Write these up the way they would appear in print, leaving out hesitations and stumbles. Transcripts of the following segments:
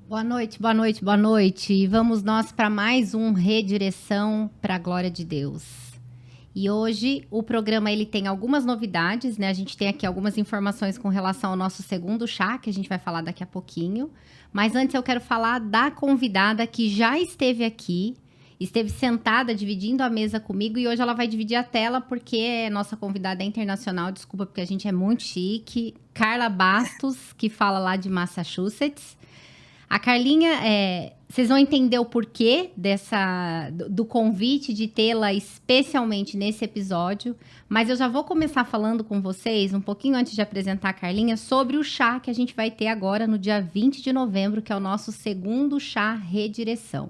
Boa noite, boa noite, boa noite. Vamos nós para mais um Redireção para a Glória de Deus. E hoje o programa ele tem algumas novidades, né? A gente tem aqui algumas informações com relação ao nosso segundo chá, que a gente vai falar daqui a pouquinho. Mas antes eu quero falar da convidada que já esteve aqui, esteve sentada dividindo a mesa comigo e hoje ela vai dividir a tela porque nossa convidada é internacional, desculpa porque a gente é muito chique. Carla Bastos, que fala lá de Massachusetts. A Carlinha, vocês vão entender o porquê do convite de tê-la especialmente nesse episódio, mas eu já vou começar falando com vocês, um pouquinho antes de apresentar a Carlinha, sobre o chá que a gente vai ter agora no dia 20 de novembro, que é o nosso segundo chá Redireção.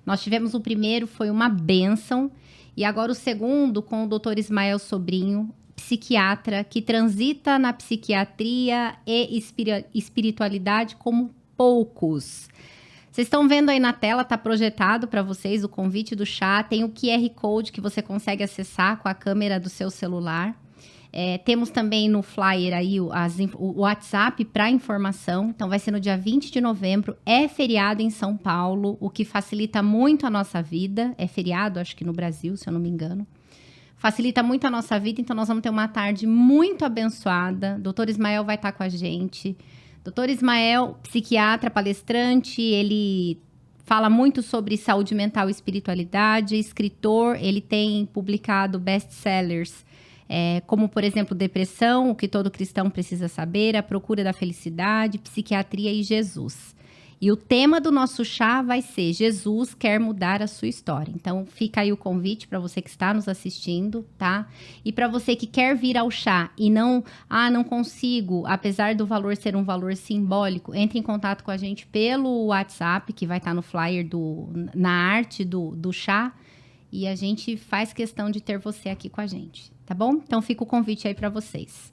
Nós tivemos o primeiro, foi uma bênção, e agora o segundo com o Dr. Ismael Sobrinho, psiquiatra, que transita na psiquiatria e espiritualidade como poucos. Vocês estão vendo aí na tela, tá projetado para vocês o convite do chá, tem o QR Code que você consegue acessar com a câmera do seu celular. Temos também no flyer aí o WhatsApp para informação, então vai ser no dia 20 de novembro, é feriado em São Paulo, o que facilita muito a nossa vida, é feriado acho que no Brasil, se eu não me engano. Facilita muito a nossa vida, então nós vamos ter uma tarde muito abençoada, Dr. Ismael vai estar com a gente. Dr. Ismael, psiquiatra, palestrante, ele fala muito sobre saúde mental e espiritualidade, escritor, ele tem publicado best-sellers, como, por exemplo, Depressão, o que todo cristão precisa saber, A Procura da Felicidade, Psiquiatria e Jesus. E o tema do nosso chá vai ser Jesus quer mudar a sua história. Então, fica aí o convite para você que está nos assistindo, tá? E para você que quer vir ao chá e não consigo, apesar do valor ser um valor simbólico, entre em contato com a gente pelo WhatsApp, que vai estar no flyer, na arte do chá, e a gente faz questão de ter você aqui com a gente, tá bom? Então, fica o convite aí para vocês.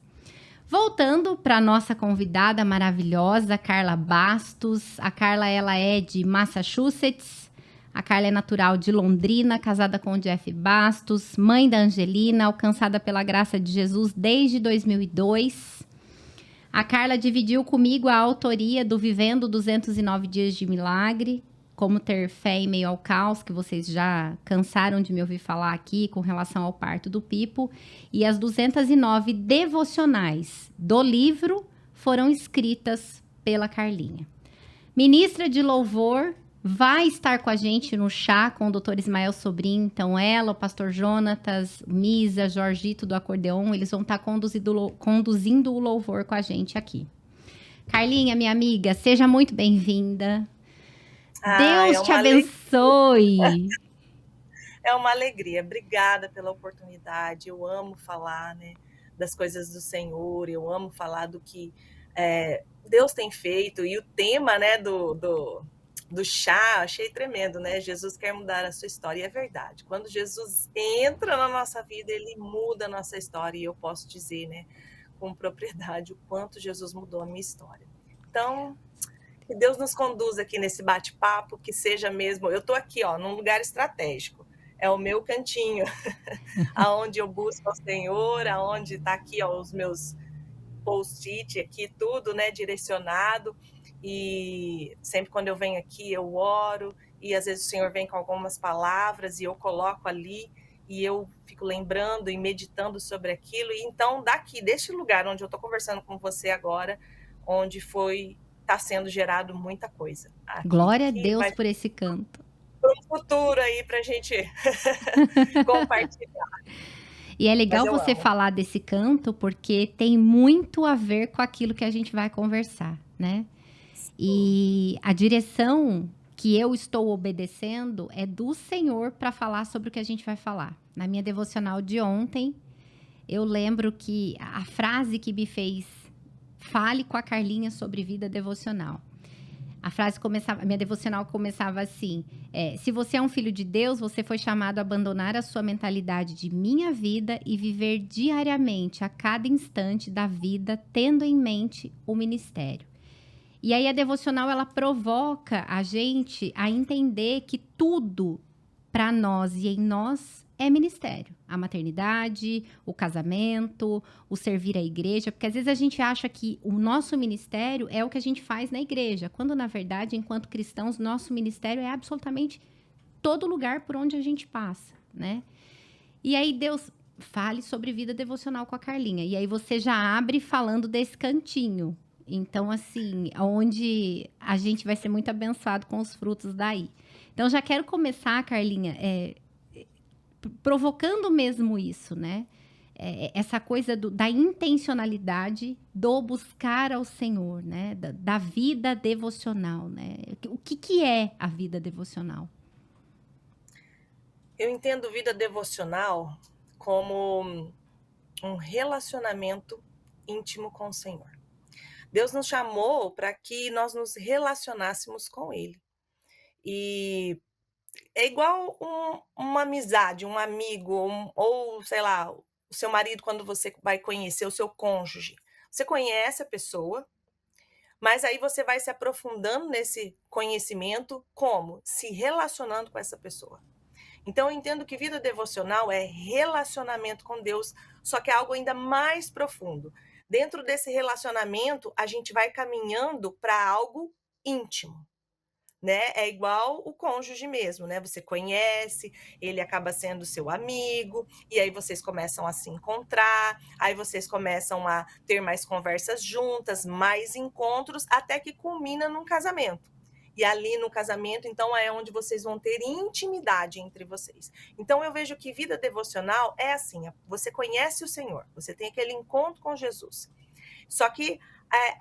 Voltando para a nossa convidada maravilhosa, Carla Bastos. A Carla, ela é de Massachusetts. A Carla é natural de Londrina, casada com o Jeff Bastos, mãe da Angelina, alcançada pela graça de Jesus desde 2002. A Carla dividiu comigo a autoria do Vivendo 209 Dias de Milagre, Como Ter Fé em Meio ao Caos, que vocês já cansaram de me ouvir falar aqui com relação ao parto do Pipo. E as 209 devocionais do livro foram escritas pela Carlinha. Ministra de louvor vai estar com a gente no chá com o Dr. Ismael Sobrinho. Então ela, o pastor Jonatas, Misa, Jorgito do acordeon, eles vão estar conduzindo o louvor com a gente aqui. Carlinha, minha amiga, seja muito bem-vinda. Deus te abençoe. É uma alegria. Obrigada pela oportunidade. Eu amo falar, né, das coisas do Senhor. Eu amo falar do que Deus tem feito. E o tema, né, do chá, achei tremendo, né? Jesus quer mudar a sua história. E é verdade. Quando Jesus entra na nossa vida, ele muda a nossa história. E eu posso dizer, né, com propriedade, o quanto Jesus mudou a minha história. Então, que Deus nos conduza aqui nesse bate-papo, que seja mesmo... Eu estou aqui, ó, num lugar estratégico. É o meu cantinho, aonde eu busco ao Senhor, aonde está aqui, ó, os meus post-it aqui, tudo, né, direcionado. E sempre quando eu venho aqui, eu oro, e às vezes o Senhor vem com algumas palavras, e eu coloco ali, e eu fico lembrando e meditando sobre aquilo. E então, daqui, deste lugar onde eu estou conversando com você agora, onde está sendo gerado muita coisa. Aqui, glória a Deus por esse canto. Para um futuro aí para a gente compartilhar. E é legal você falar desse canto, porque tem muito a ver com aquilo que a gente vai conversar, né? Sim. E a direção que eu estou obedecendo é do Senhor para falar sobre o que a gente vai falar. Na minha devocional de ontem, eu lembro que a frase que me fez fale com a Carlinha sobre vida devocional. A minha devocional começava assim: se você é um filho de Deus, você foi chamado a abandonar a sua mentalidade de minha vida e viver diariamente, a cada instante da vida, tendo em mente o ministério. E aí a devocional, ela provoca a gente a entender que tudo para nós e em nós é ministério. A maternidade, o casamento, o servir à igreja, porque às vezes a gente acha que o nosso ministério é o que a gente faz na igreja, quando na verdade, enquanto cristãos, nosso ministério é absolutamente todo lugar por onde a gente passa, né? E aí Deus fale sobre vida devocional com a Carlinha. E aí você já abre falando desse cantinho. Então, assim, onde a gente vai ser muito abençoado com os frutos daí. Então, já quero começar, Carlinha, provocando mesmo isso, né? Essa coisa da intencionalidade do buscar ao Senhor, né? Da vida devocional, né? O que é a vida devocional? Eu entendo vida devocional como um relacionamento íntimo com o Senhor. Deus nos chamou para que nós nos relacionássemos com Ele. E é igual uma amizade, um amigo, ou sei lá, o seu marido, quando você vai conhecer o seu cônjuge. Você conhece a pessoa, mas aí você vai se aprofundando nesse conhecimento, como? Se relacionando com essa pessoa. Então, eu entendo que vida devocional é relacionamento com Deus, só que é algo ainda mais profundo. Dentro desse relacionamento, a gente vai caminhando para algo íntimo, né? É igual o cônjuge mesmo, né? Você conhece, ele acaba sendo seu amigo, e aí vocês começam a se encontrar, aí vocês começam a ter mais conversas juntas, mais encontros, até que culmina num casamento. E ali no casamento, então, é onde vocês vão ter intimidade entre vocês. Então, eu vejo que vida devocional é assim: você conhece o Senhor, você tem aquele encontro com Jesus. Só que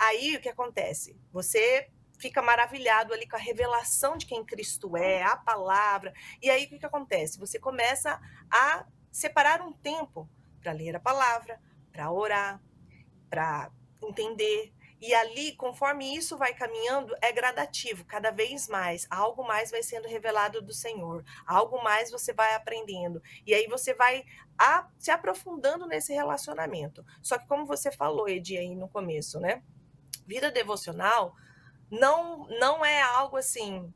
aí o que acontece? Você fica maravilhado ali com a revelação de quem Cristo é, a palavra. E aí o que acontece? Você começa a separar um tempo para ler a palavra, para orar, para entender. E ali, conforme isso vai caminhando, é gradativo, cada vez mais. Algo mais vai sendo revelado do Senhor, algo mais você vai aprendendo. E aí você vai se aprofundando nesse relacionamento. Só que como você falou, Edi, aí no começo, né? Vida devocional não é algo assim,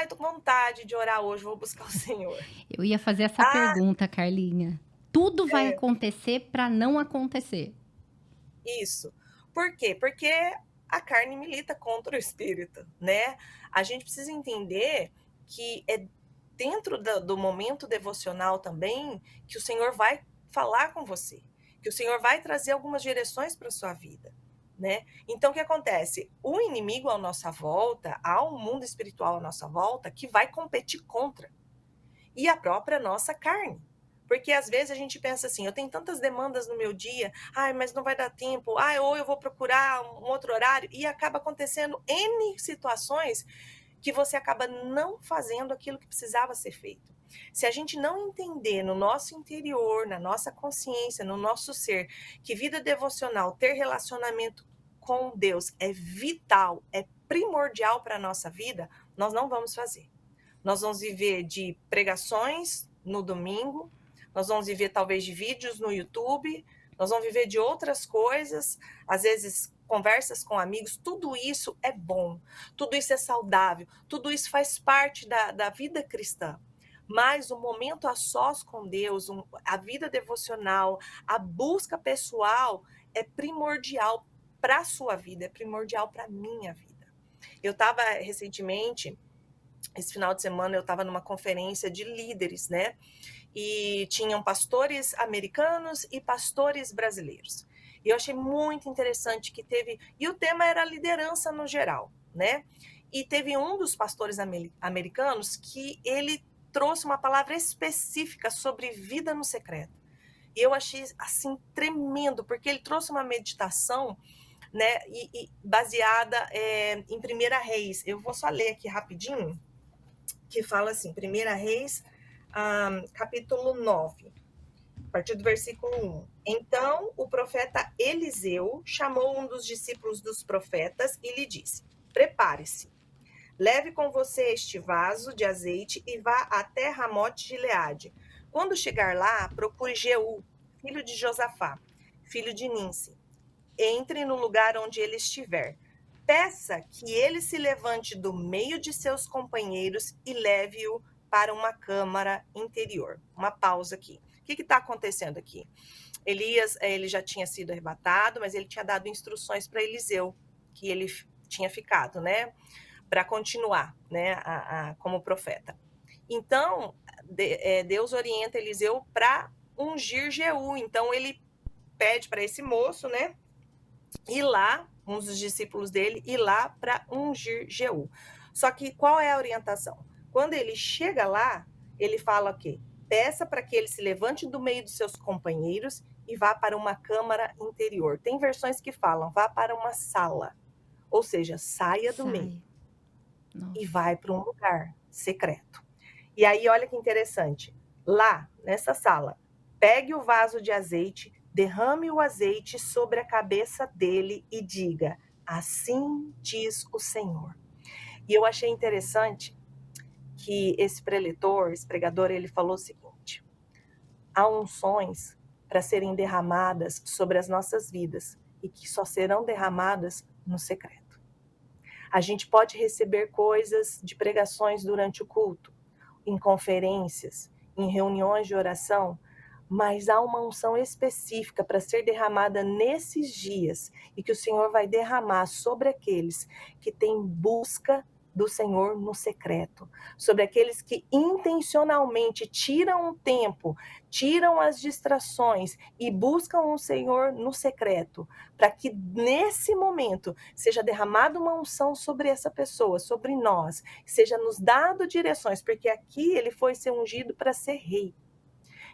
eu tô com vontade de orar hoje, vou buscar o Senhor. Eu ia fazer essa pergunta, Carlinha. Tudo vai acontecer para não acontecer. Isso. Por quê? Porque a carne milita contra o espírito, né? A gente precisa entender que é dentro do momento devocional também que o Senhor vai falar com você, que o Senhor vai trazer algumas direções para sua vida, né? Então, o que acontece? O inimigo à nossa volta, há um mundo espiritual à nossa volta que vai competir contra, e a própria nossa carne. Porque às vezes a gente pensa assim, eu tenho tantas demandas no meu dia, mas não vai dar tempo, ou eu vou procurar um outro horário, e acaba acontecendo N situações que você acaba não fazendo aquilo que precisava ser feito. Se a gente não entender no nosso interior, na nossa consciência, no nosso ser, que vida devocional, ter relacionamento com Deus é vital, é primordial para a nossa vida, nós não vamos fazer. Nós vamos viver de pregações no domingo, nós vamos viver talvez de vídeos no YouTube, nós vamos viver de outras coisas, às vezes conversas com amigos. Tudo isso é bom, tudo isso é saudável, tudo isso faz parte da vida cristã. Mas o momento a sós com Deus, a vida devocional, a busca pessoal é primordial para a sua vida, é primordial para a minha vida. Eu estava recentemente, esse final de semana, eu estava numa conferência de líderes, né? E tinham pastores americanos e pastores brasileiros. E eu achei muito interessante que teve... E o tema era liderança no geral, né? E teve um dos pastores americanos que ele trouxe uma palavra específica sobre vida no secreto. E eu achei, assim, tremendo, porque ele trouxe uma meditação, né, e baseada em 1 Reis. Eu vou só ler aqui rapidinho, que fala assim, 1 Reis, capítulo 9, a partir do versículo 1. Então, o profeta Eliseu chamou um dos discípulos dos profetas e lhe disse: prepare-se, leve com você este vaso de azeite e vá até Ramote de Gileade. Quando chegar lá, procure Jeú, filho de Josafá, filho de Ninsi. Entre no lugar onde ele estiver. peça que ele se levante do meio de seus companheiros e leve-o para uma câmara interior. Uma pausa aqui. O que está acontecendo aqui? Elias, ele já tinha sido arrebatado, mas ele tinha dado instruções para Eliseu, que ele tinha ficado, né, para continuar, né, como profeta. Então, Deus orienta Eliseu para ungir Jeú. Então, ele pede para esse moço, né, ir lá, um dos discípulos dele, ir lá para ungir Jeú. Só que qual é a orientação? Quando ele chega lá, ele fala o quê? Peça para que ele se levante do meio dos seus companheiros e vá para uma câmara interior. Tem versões que falam, vá para uma sala. Ou seja, saia do meio. Nossa. E vai para um lugar secreto. E aí, olha que interessante. Lá, nessa sala, pegue o vaso de azeite, derrame o azeite sobre a cabeça dele e diga, assim diz o Senhor. E eu achei interessante que esse preletor, esse pregador, ele falou o seguinte, há unções para serem derramadas sobre as nossas vidas e que só serão derramadas no secreto. A gente pode receber coisas de pregações durante o culto, em conferências, em reuniões de oração, mas há uma unção específica para ser derramada nesses dias e que o Senhor vai derramar sobre aqueles que têm busca do Senhor no secreto, sobre aqueles que intencionalmente tiram um tempo, tiram as distrações e buscam o Senhor no secreto, para que nesse momento seja derramada uma unção sobre essa pessoa, sobre nós, seja nos dado direções, porque aqui ele foi ser ungido para ser rei.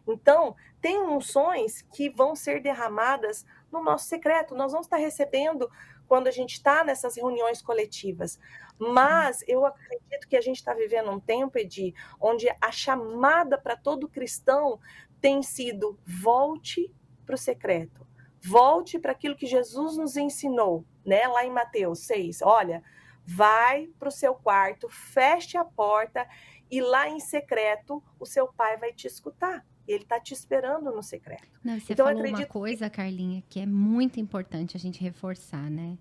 Então, tem unções que vão ser derramadas no nosso secreto. Nós vamos estar recebendo quando a gente está nessas reuniões coletivas. Mas eu acredito que a gente está vivendo um tempo, Edi, onde a chamada para todo cristão tem sido volte para o secreto. Volte para aquilo que Jesus nos ensinou, né? Lá em Mateus 6. Olha, vai para o seu quarto, feche a porta e lá em secreto o seu pai vai te escutar. Ele está te esperando no secreto. Não, você Então, falou uma coisa, Carlinha, que é muito importante a gente reforçar, né?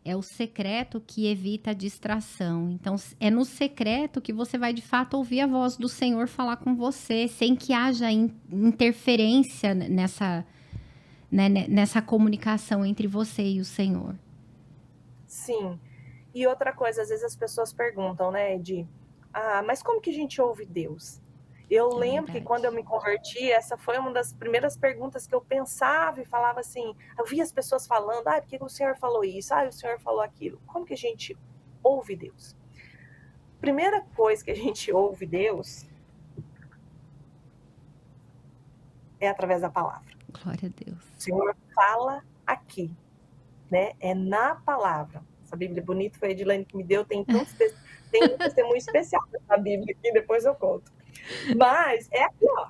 É o secreto que evita a distração. Então, é no secreto que você vai, de fato, ouvir a voz do Senhor falar com você, sem que haja interferência nessa, né, nessa comunicação entre você e o Senhor. Sim. E outra coisa, às vezes as pessoas perguntam, né, Edi? Mas como que a gente ouve Deus? Eu lembro que quando eu me converti, essa foi uma das primeiras perguntas que eu pensava e falava assim, eu via as pessoas falando, por que o Senhor falou isso? O Senhor falou aquilo. Como que a gente ouve Deus? Primeira coisa que a gente ouve Deus é através da palavra. Glória a Deus. O Senhor fala aqui, né? É na palavra. Essa Bíblia bonita foi a Edilane que me deu, tem um testemunho especial dessa Bíblia aqui, depois eu conto. Mas é aqui, ó.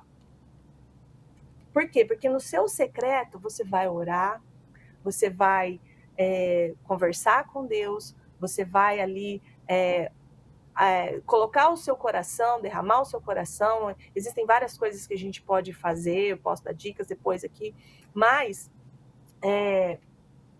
Por quê? Porque no seu secreto você vai orar, você vai conversar com Deus, você vai ali colocar o seu coração, derramar o seu coração. Existem várias coisas que a gente pode fazer, eu posso dar dicas depois aqui, mas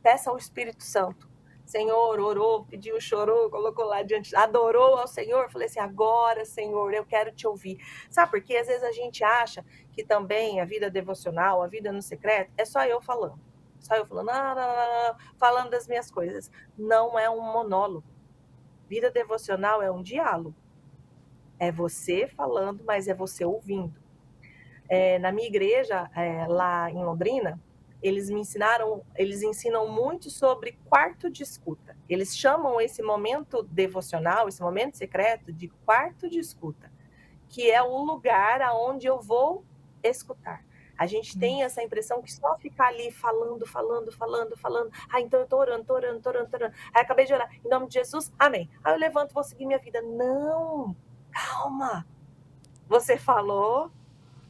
peça ao Espírito Santo. Senhor, orou, pediu, chorou, colocou lá diante, adorou ao Senhor, falei assim, agora, Senhor, eu quero te ouvir. Sabe por quê? Às vezes a gente acha que também a vida devocional, a vida no secreto, é só eu falando. Só eu falando, falando das minhas coisas. Não é um monólogo. Vida devocional é um diálogo. É você falando, mas é você ouvindo. Na minha igreja, lá em Londrina, eles ensinam muito sobre quarto de escuta. Eles chamam esse momento devocional, esse momento secreto, de quarto de escuta, que é o lugar aonde eu vou escutar. A gente tem essa impressão que só ficar ali falando. Então eu tô orando. Aí acabei de orar, em nome de Jesus, amém. Aí eu levanto, vou seguir minha vida. Não, calma. Você falou,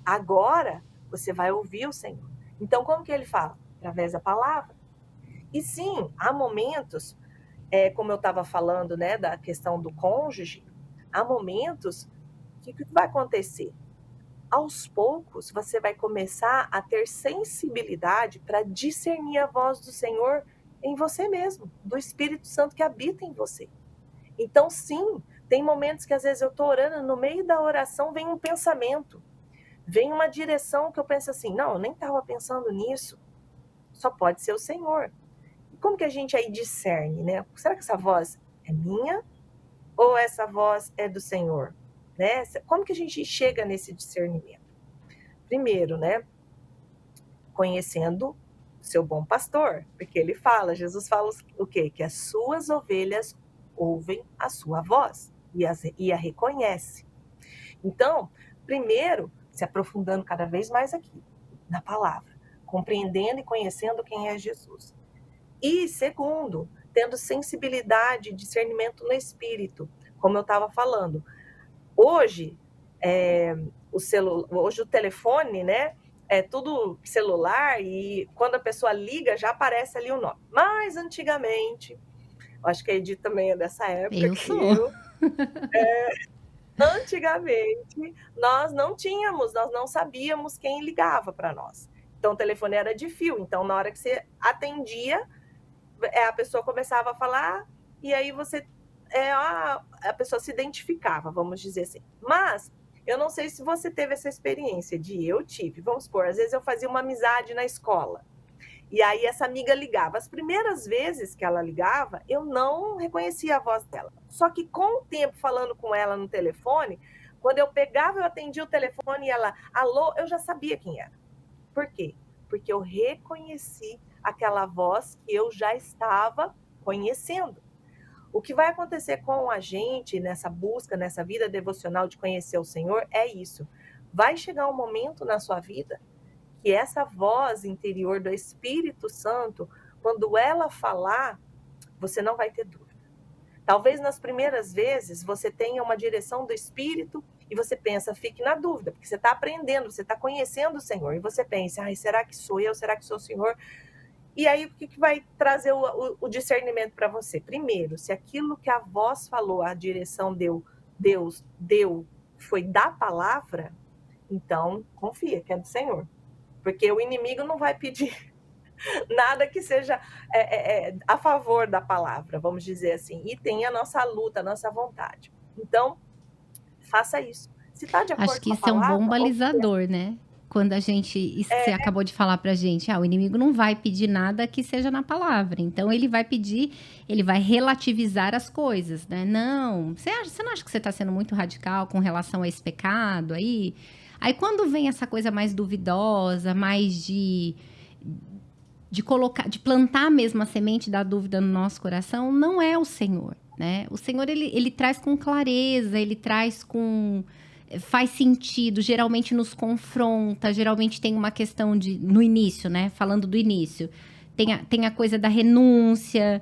agora você vai ouvir o Senhor. Então, como que ele fala? Através da palavra. E sim, há momentos, como eu estava falando, né, da questão do cônjuge, há momentos que o que vai acontecer? Aos poucos, você vai começar a ter sensibilidade para discernir a voz do Senhor em você mesmo, do Espírito Santo que habita em você. Então, sim, tem momentos que às vezes eu estou orando, no meio da oração vem um pensamento, vem uma direção que eu penso assim, não, eu nem estava pensando nisso, só pode ser o Senhor. E como que a gente aí discerne, né? Será que essa voz é minha ou essa voz é do Senhor? Né? Como que a gente chega nesse discernimento? Primeiro, né? Conhecendo seu bom pastor, porque ele fala, Jesus fala o quê? Que as suas ovelhas ouvem a sua voz e a reconhece. Então, primeiro, se aprofundando cada vez mais aqui, na palavra, compreendendo e conhecendo quem é Jesus. E segundo, tendo sensibilidade, discernimento no espírito, como eu estava falando. Hoje, hoje o telefone, né? É tudo celular e quando a pessoa liga já aparece ali o nome. Mas antigamente, acho que a Edith também é dessa época Eu que sou. eu, antigamente nós não sabíamos quem ligava para nós. Então o telefone era de fio, então na hora que você atendia, a pessoa começava a falar e aí a pessoa se identificava, vamos dizer assim. Mas eu não sei se você teve essa experiência eu tive. Vamos supor, às vezes eu fazia uma amizade na escola. E aí essa amiga ligava. As primeiras vezes que ela ligava, eu não reconhecia a voz dela. Só que com o tempo falando com ela no telefone, quando eu pegava, eu atendia o telefone e ela, alô, eu já sabia quem era. Por quê? Porque eu reconheci aquela voz que eu já estava conhecendo. O que vai acontecer com a gente nessa busca, nessa vida devocional de conhecer o Senhor é isso. Vai chegar um momento na sua vida que essa voz interior do Espírito Santo, quando ela falar, você não vai ter dúvida. Talvez nas primeiras vezes você tenha uma direção do Espírito e você pensa, fique na dúvida, porque você está aprendendo, você está conhecendo o Senhor, e você pensa, será que sou eu, será que sou o Senhor? E aí, o que vai trazer o discernimento para você? Primeiro, se aquilo que a voz falou, a direção Deus deu, foi da palavra, então confia que é do Senhor. Porque o inimigo não vai pedir nada que seja a favor da palavra, vamos dizer assim. E tem a nossa luta, a nossa vontade. Então, faça isso. Se está de Acho acordo que com a isso é um bom palavra, balizador, né? Quando a gente, isso que você acabou de falar pra gente, o inimigo não vai pedir nada que seja na palavra. Então ele vai pedir, ele vai relativizar as coisas, né? Não, você não acha que você está sendo muito radical com relação a esse pecado aí? Aí quando vem essa coisa mais duvidosa, mais de colocar, de plantar mesmo a semente da dúvida no nosso coração, não é o Senhor, né? O Senhor, ele traz com clareza, ele traz com... faz sentido, geralmente nos confronta, geralmente tem uma questão no início, né? Falando do início. Tem a coisa da renúncia,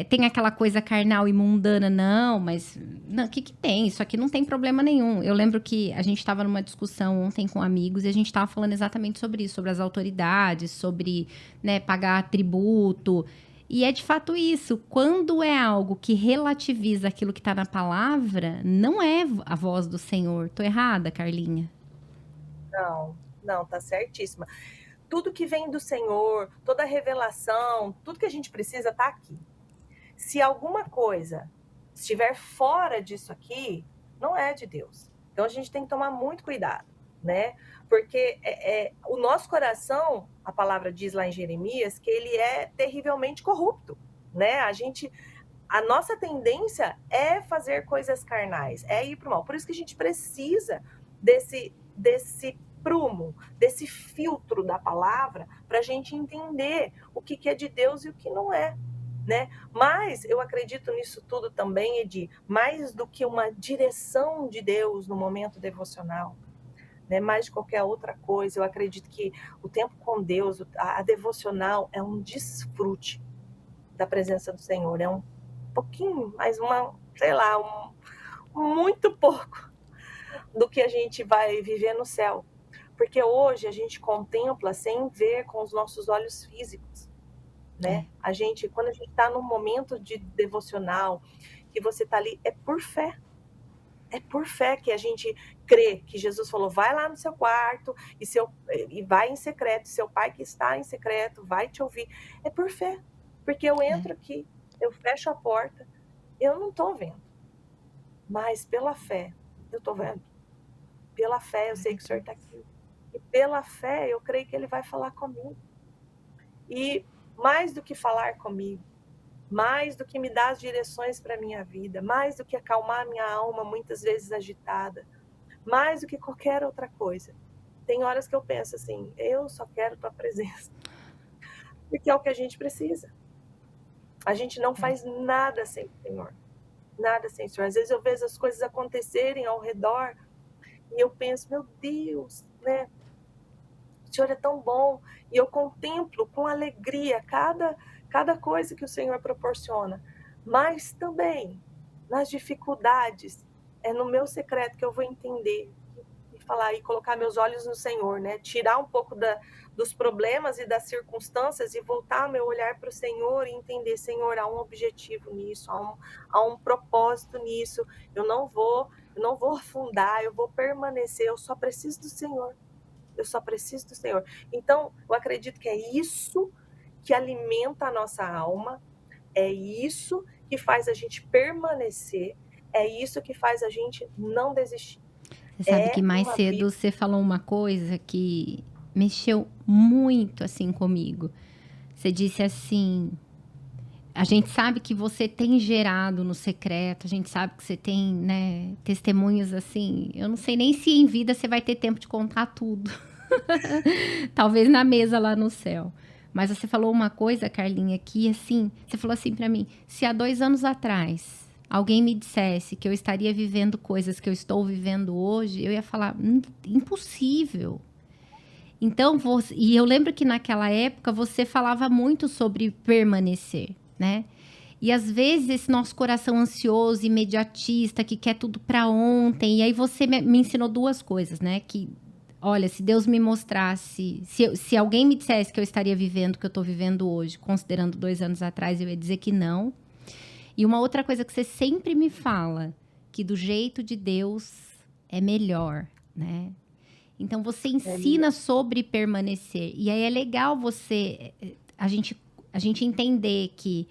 tem aquela coisa carnal e mundana, não, mas o que tem? Isso aqui não tem problema nenhum. Eu lembro que a gente estava numa discussão ontem com amigos e a gente estava falando exatamente sobre isso, sobre as autoridades, sobre, né, pagar tributo. E é de fato isso. Quando é algo que relativiza aquilo que está na palavra, não é a voz do Senhor. Tô errada, Carlinha? Não, tá certíssima. Tudo que vem do Senhor, toda a revelação, tudo que a gente precisa está aqui. Se alguma coisa estiver fora disso aqui, não é de Deus. Então a gente tem que tomar muito cuidado, né? Porque o nosso coração, a palavra diz lá em Jeremias, que ele é terrivelmente corrupto, né? A nossa tendência é fazer coisas carnais, é ir para o mal. Por isso que a gente precisa desse prumo, desse filtro da palavra, para a gente entender o que é de Deus e o que não é. Né? Mas eu acredito nisso tudo também, Edi, mais do que uma direção de Deus no momento devocional, né? Mais de qualquer outra coisa, eu acredito que o tempo com Deus, a devocional é um desfrute da presença do Senhor, é um pouquinho, mais muito pouco do que a gente vai viver no céu. Porque hoje a gente contempla sem ver com os nossos olhos físicos, né? Quando a gente está num momento de devocional, que você está ali, é por fé. É por fé que a gente crê que Jesus falou, vai lá no seu quarto e vai em secreto, seu pai que está em secreto vai te ouvir. É por fé. Porque eu É, entro aqui, eu fecho a porta, eu não estou vendo, mas pela fé eu estou vendo. Pela fé eu sei glória que o a Senhor está Deus. aqui. E pela fé eu creio que Ele vai falar comigo. E mais do que falar comigo, mais do que me dar as direções para a minha vida, mais do que acalmar a minha alma muitas vezes agitada, mais do que qualquer outra coisa. Tem horas que eu penso assim, eu só quero tua presença, porque é o que a gente precisa. A gente não É. faz nada sem o Senhor, nada sem o Senhor. Às vezes eu vejo as coisas acontecerem ao redor e eu penso, meu Deus, né? O Senhor é tão bom. E eu contemplo com alegria cada coisa que o Senhor proporciona. Mas também, nas dificuldades, é no meu secreto que eu vou entender e falar e colocar meus olhos no Senhor, né? Tirar um pouco dos problemas e das circunstâncias e voltar meu olhar para o Senhor e entender, Senhor, há um objetivo nisso, há um propósito nisso. Eu não vou afundar, eu vou permanecer, eu só preciso do Senhor. Eu só preciso do Senhor. Então, eu acredito que é isso que alimenta a nossa alma, é isso que faz a gente permanecer, é isso que faz a gente não desistir. Você sabe que É mais uma vida. cedo você falou uma coisa que mexeu muito assim comigo. Você disse assim: a gente sabe que você tem gerado no secreto, a gente sabe que você tem, né, testemunhos assim. Eu não sei nem se em vida você vai ter tempo de contar tudo. Talvez na mesa lá no céu. Mas você falou uma coisa, Carlinha, que assim, você falou assim pra mim: se há 2 anos atrás alguém me dissesse que eu estaria vivendo coisas que eu estou vivendo hoje, eu ia falar, impossível. Então, e eu lembro que naquela época você falava muito sobre permanecer, né? E às vezes esse nosso coração ansioso, imediatista, que quer tudo para ontem. E aí você me ensinou duas coisas, né? Que, olha, se Deus me mostrasse, se alguém me dissesse que eu estaria vivendo o que eu estou vivendo hoje, considerando 2 anos atrás, eu ia dizer que não. E uma outra coisa que você sempre me fala, que do jeito de Deus é melhor, né? Então você ensina sobre permanecer. E aí é legal a gente entender que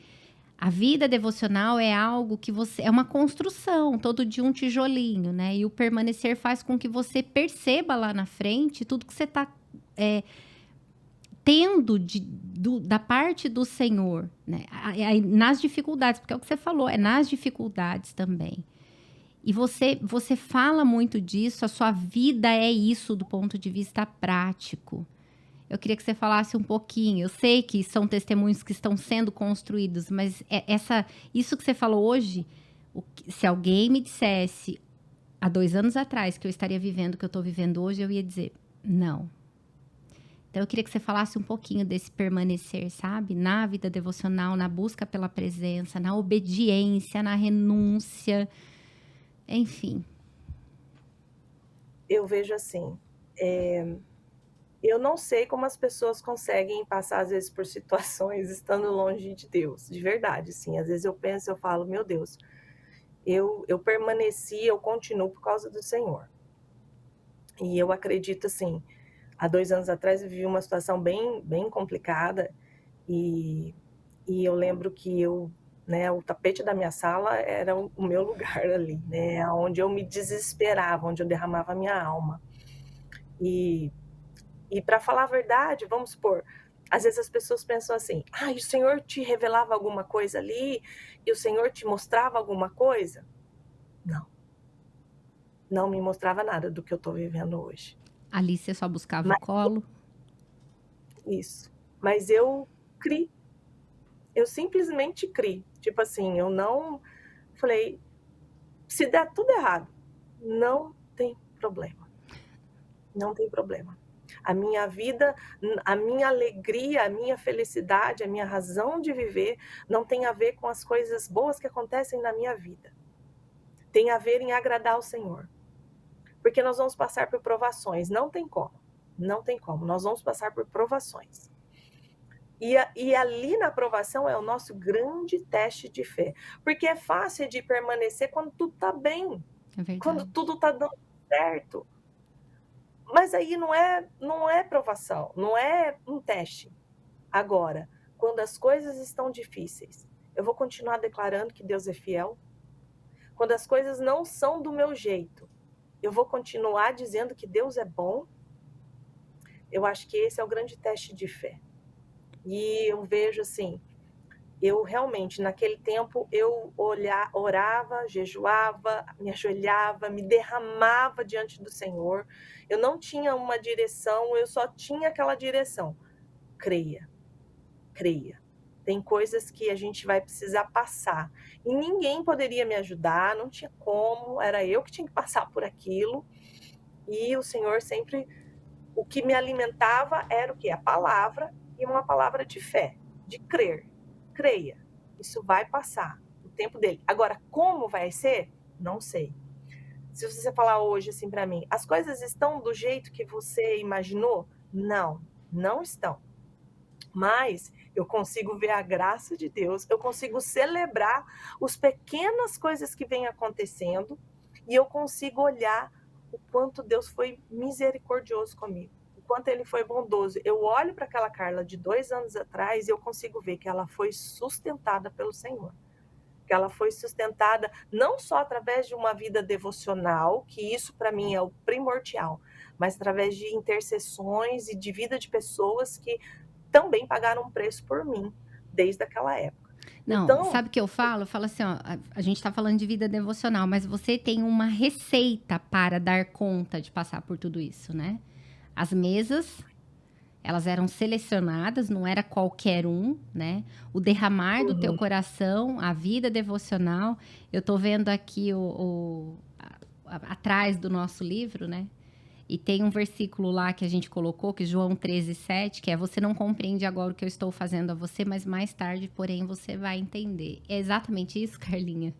a vida devocional é algo que é uma construção, todo dia um tijolinho, né? E o permanecer faz com que você perceba lá na frente tudo que você está tendo da parte do Senhor, né? Nas dificuldades, porque é o que você falou, é nas dificuldades também. E você fala muito disso, a sua vida é isso do ponto de vista prático. Eu queria que você falasse um pouquinho. Eu sei que são testemunhos que estão sendo construídos, mas isso que você falou hoje, se alguém me dissesse há 2 anos atrás que eu estaria vivendo o que eu estou vivendo hoje, eu ia dizer não. Então eu queria que você falasse um pouquinho desse permanecer, sabe? Na vida devocional, na busca pela presença, na obediência, na renúncia, enfim. Eu vejo assim, eu não sei como as pessoas conseguem passar, às vezes, por situações estando longe de Deus, de verdade, assim. Às vezes eu penso, eu falo, meu Deus, eu permaneci, eu continuo por causa do Senhor. E eu acredito, assim, há 2 anos atrás eu vivi uma situação bem, bem complicada e, e eu lembro que né, o tapete da minha sala era o meu lugar ali, né, onde eu me desesperava, onde eu derramava a minha alma. E, e para falar a verdade, vamos supor, às vezes as pessoas pensam assim, o Senhor te revelava alguma coisa ali e o Senhor te mostrava alguma coisa? Não, não me mostrava nada do que eu estou vivendo hoje. Ali você só buscava o Mas colo. isso. Mas eu criei. Eu simplesmente criei. Tipo assim, eu não falei, se der tudo errado, não tem problema. Não tem problema. A minha vida, a minha alegria, a minha felicidade, a minha razão de viver não tem a ver com as coisas boas que acontecem na minha vida. Tem a ver em agradar ao Senhor. Porque nós vamos passar por provações, não tem como. Não tem como. Nós vamos passar por provações. E ali na aprovação é o nosso grande teste de fé. Porque é fácil de permanecer quando tudo está bem, É quando verdade. tudo está dando certo. Mas aí não é provação, não é um teste. Agora, quando as coisas estão difíceis, eu vou continuar declarando que Deus é fiel? Quando as coisas não são do meu jeito, eu vou continuar dizendo que Deus é bom? Eu acho que esse é o grande teste de fé. E eu vejo assim, eu realmente, naquele tempo, eu orava, jejuava, me ajoelhava, me derramava diante do Senhor. Eu não tinha uma direção, eu só tinha aquela direção. Creia, creia. Tem coisas que a gente vai precisar passar. E ninguém poderia me ajudar, não tinha como, era eu que tinha que passar por aquilo. E o Senhor sempre, o que me alimentava era o quê? A palavra, e uma palavra de fé, de crer. Creia, isso vai passar, o tempo dele. Agora, como vai ser? Não sei. Se você falar hoje assim para mim, as coisas estão do jeito que você imaginou? Não, não estão. Mas eu consigo ver a graça de Deus, eu consigo celebrar as pequenas coisas que vêm acontecendo e eu consigo olhar o quanto Deus foi misericordioso comigo, o quanto Ele foi bondoso. Eu olho para aquela Carla de 2 anos atrás e eu consigo ver que ela foi sustentada pelo Senhor. Que ela foi sustentada não só através de uma vida devocional, que isso para mim é o primordial, mas através de intercessões e de vida de pessoas que também pagaram um preço por mim, desde aquela época. Não, Então, sabe o que eu falo? Eu falo assim, ó, a gente tá falando de vida devocional, mas você tem uma receita para dar conta de passar por tudo isso, né? As mesas, elas eram selecionadas, não era qualquer um, né? O derramar do teu coração, a vida devocional. Eu tô vendo aqui atrás do nosso livro, né? E tem um versículo lá que a gente colocou, que João 13:7, que é: você não compreende agora o que eu estou fazendo a você, mas mais tarde, porém, você vai entender. É exatamente isso, Carlinha?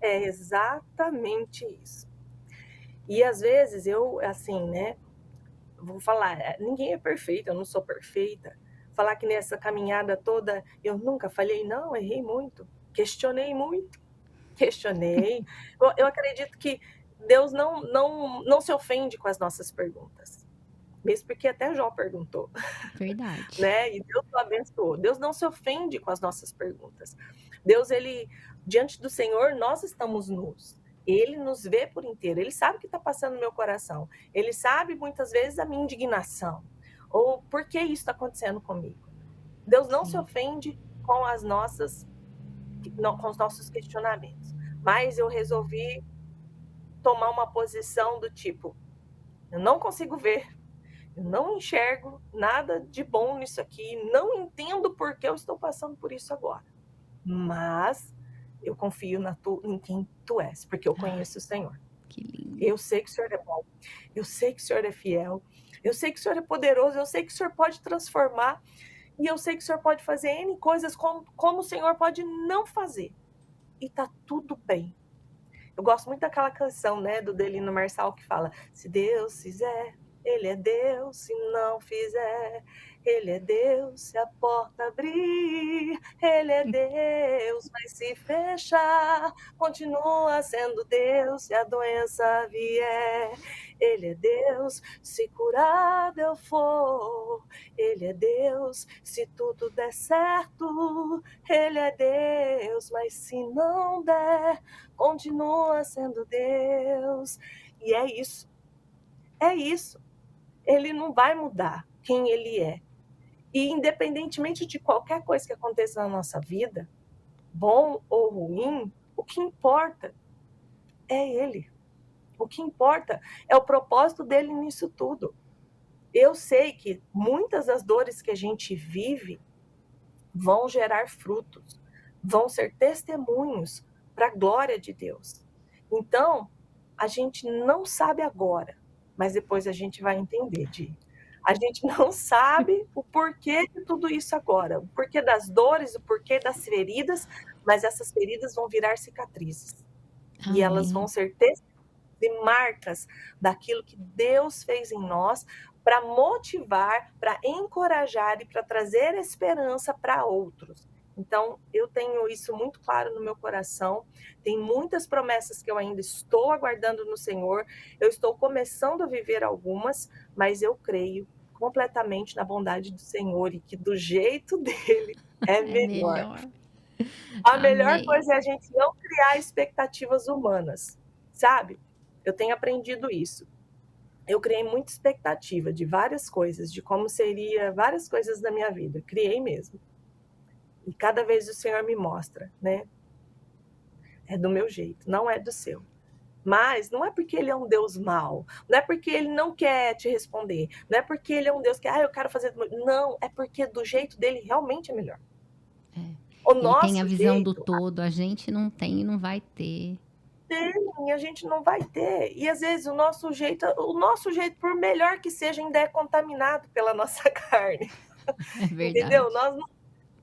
é exatamente isso. E às vezes eu, assim, né, vou falar, ninguém é perfeito, eu não sou perfeita. Falar que nessa caminhada toda eu nunca falhei, não, errei muito, questionei muito, questionei. Eu acredito que Deus não se ofende com as nossas perguntas. Mesmo porque até Jó perguntou. Verdade. Né? E Deus o abençoou. Deus não se ofende com as nossas perguntas. Deus, ele, diante do Senhor, nós estamos nus. Ele nos vê por inteiro. Ele sabe o que está passando no meu coração. Ele sabe, muitas vezes, a minha indignação. Ou por que isso está acontecendo comigo. Deus não se Sim. ofende com com os nossos questionamentos. Mas eu resolvi tomar uma posição do tipo, eu não consigo ver, eu não enxergo nada de bom nisso aqui, não entendo por que eu estou passando por isso agora. Mas eu confio em quem tu és, porque eu Ai, conheço o Senhor. que lindo. Eu sei que o Senhor é bom, eu sei que o Senhor é fiel, eu sei que o Senhor é poderoso, eu sei que o Senhor pode transformar, e eu sei que o Senhor pode fazer N coisas como o Senhor pode não fazer. E tá tudo bem. Eu gosto muito daquela canção, né, do Delino Marçal, que fala: se Deus fizer, ele é Deus, se não fizer, ele é Deus, se a porta abrir, ele é Deus, mas se fechar, continua sendo Deus, se a doença vier, ele é Deus, se curado eu for, ele é Deus, se tudo der certo, ele é Deus, mas se não der, continua sendo Deus. E é isso. É isso. Ele não vai mudar quem ele é. E independentemente de qualquer coisa que aconteça na nossa vida, bom ou ruim, o que importa é ele. O que importa é o propósito dele nisso tudo. Eu sei que muitas das dores que a gente vive vão gerar frutos, vão ser testemunhos para a glória de Deus. Então, a gente não sabe agora, mas depois a gente vai entender, Di. A gente não sabe o porquê de tudo isso agora, o porquê das dores, o porquê das feridas, mas essas feridas vão virar cicatrizes. E elas vão Amém. ser testemunhos e marcas daquilo que Deus fez em nós para motivar, para encorajar e para trazer esperança para outros. Então, eu tenho isso muito claro no meu coração. Tem muitas promessas que eu ainda estou aguardando no Senhor. Eu estou começando a viver algumas, mas eu creio completamente na bondade do Senhor e que do jeito dele é É melhor. melhor. A melhor Amém. coisa é a gente não criar expectativas humanas, sabe? Eu tenho aprendido isso. Eu criei muita expectativa de várias coisas, de como seria várias coisas da minha vida, criei mesmo. E cada vez o Senhor me mostra, né? É do meu jeito, não é do seu. Mas não é porque ele é um Deus mau, não é porque ele não quer te responder, não é porque ele é um Deus que, eu quero fazer. Não, é porque do jeito dele realmente é melhor. É. O Ele tem a nosso visão do jeito, todo, a gente não tem e não vai ter. a gente não vai ter. E às vezes o nosso jeito, por melhor que seja, ainda é contaminado pela nossa carne. É Entendeu? verdade.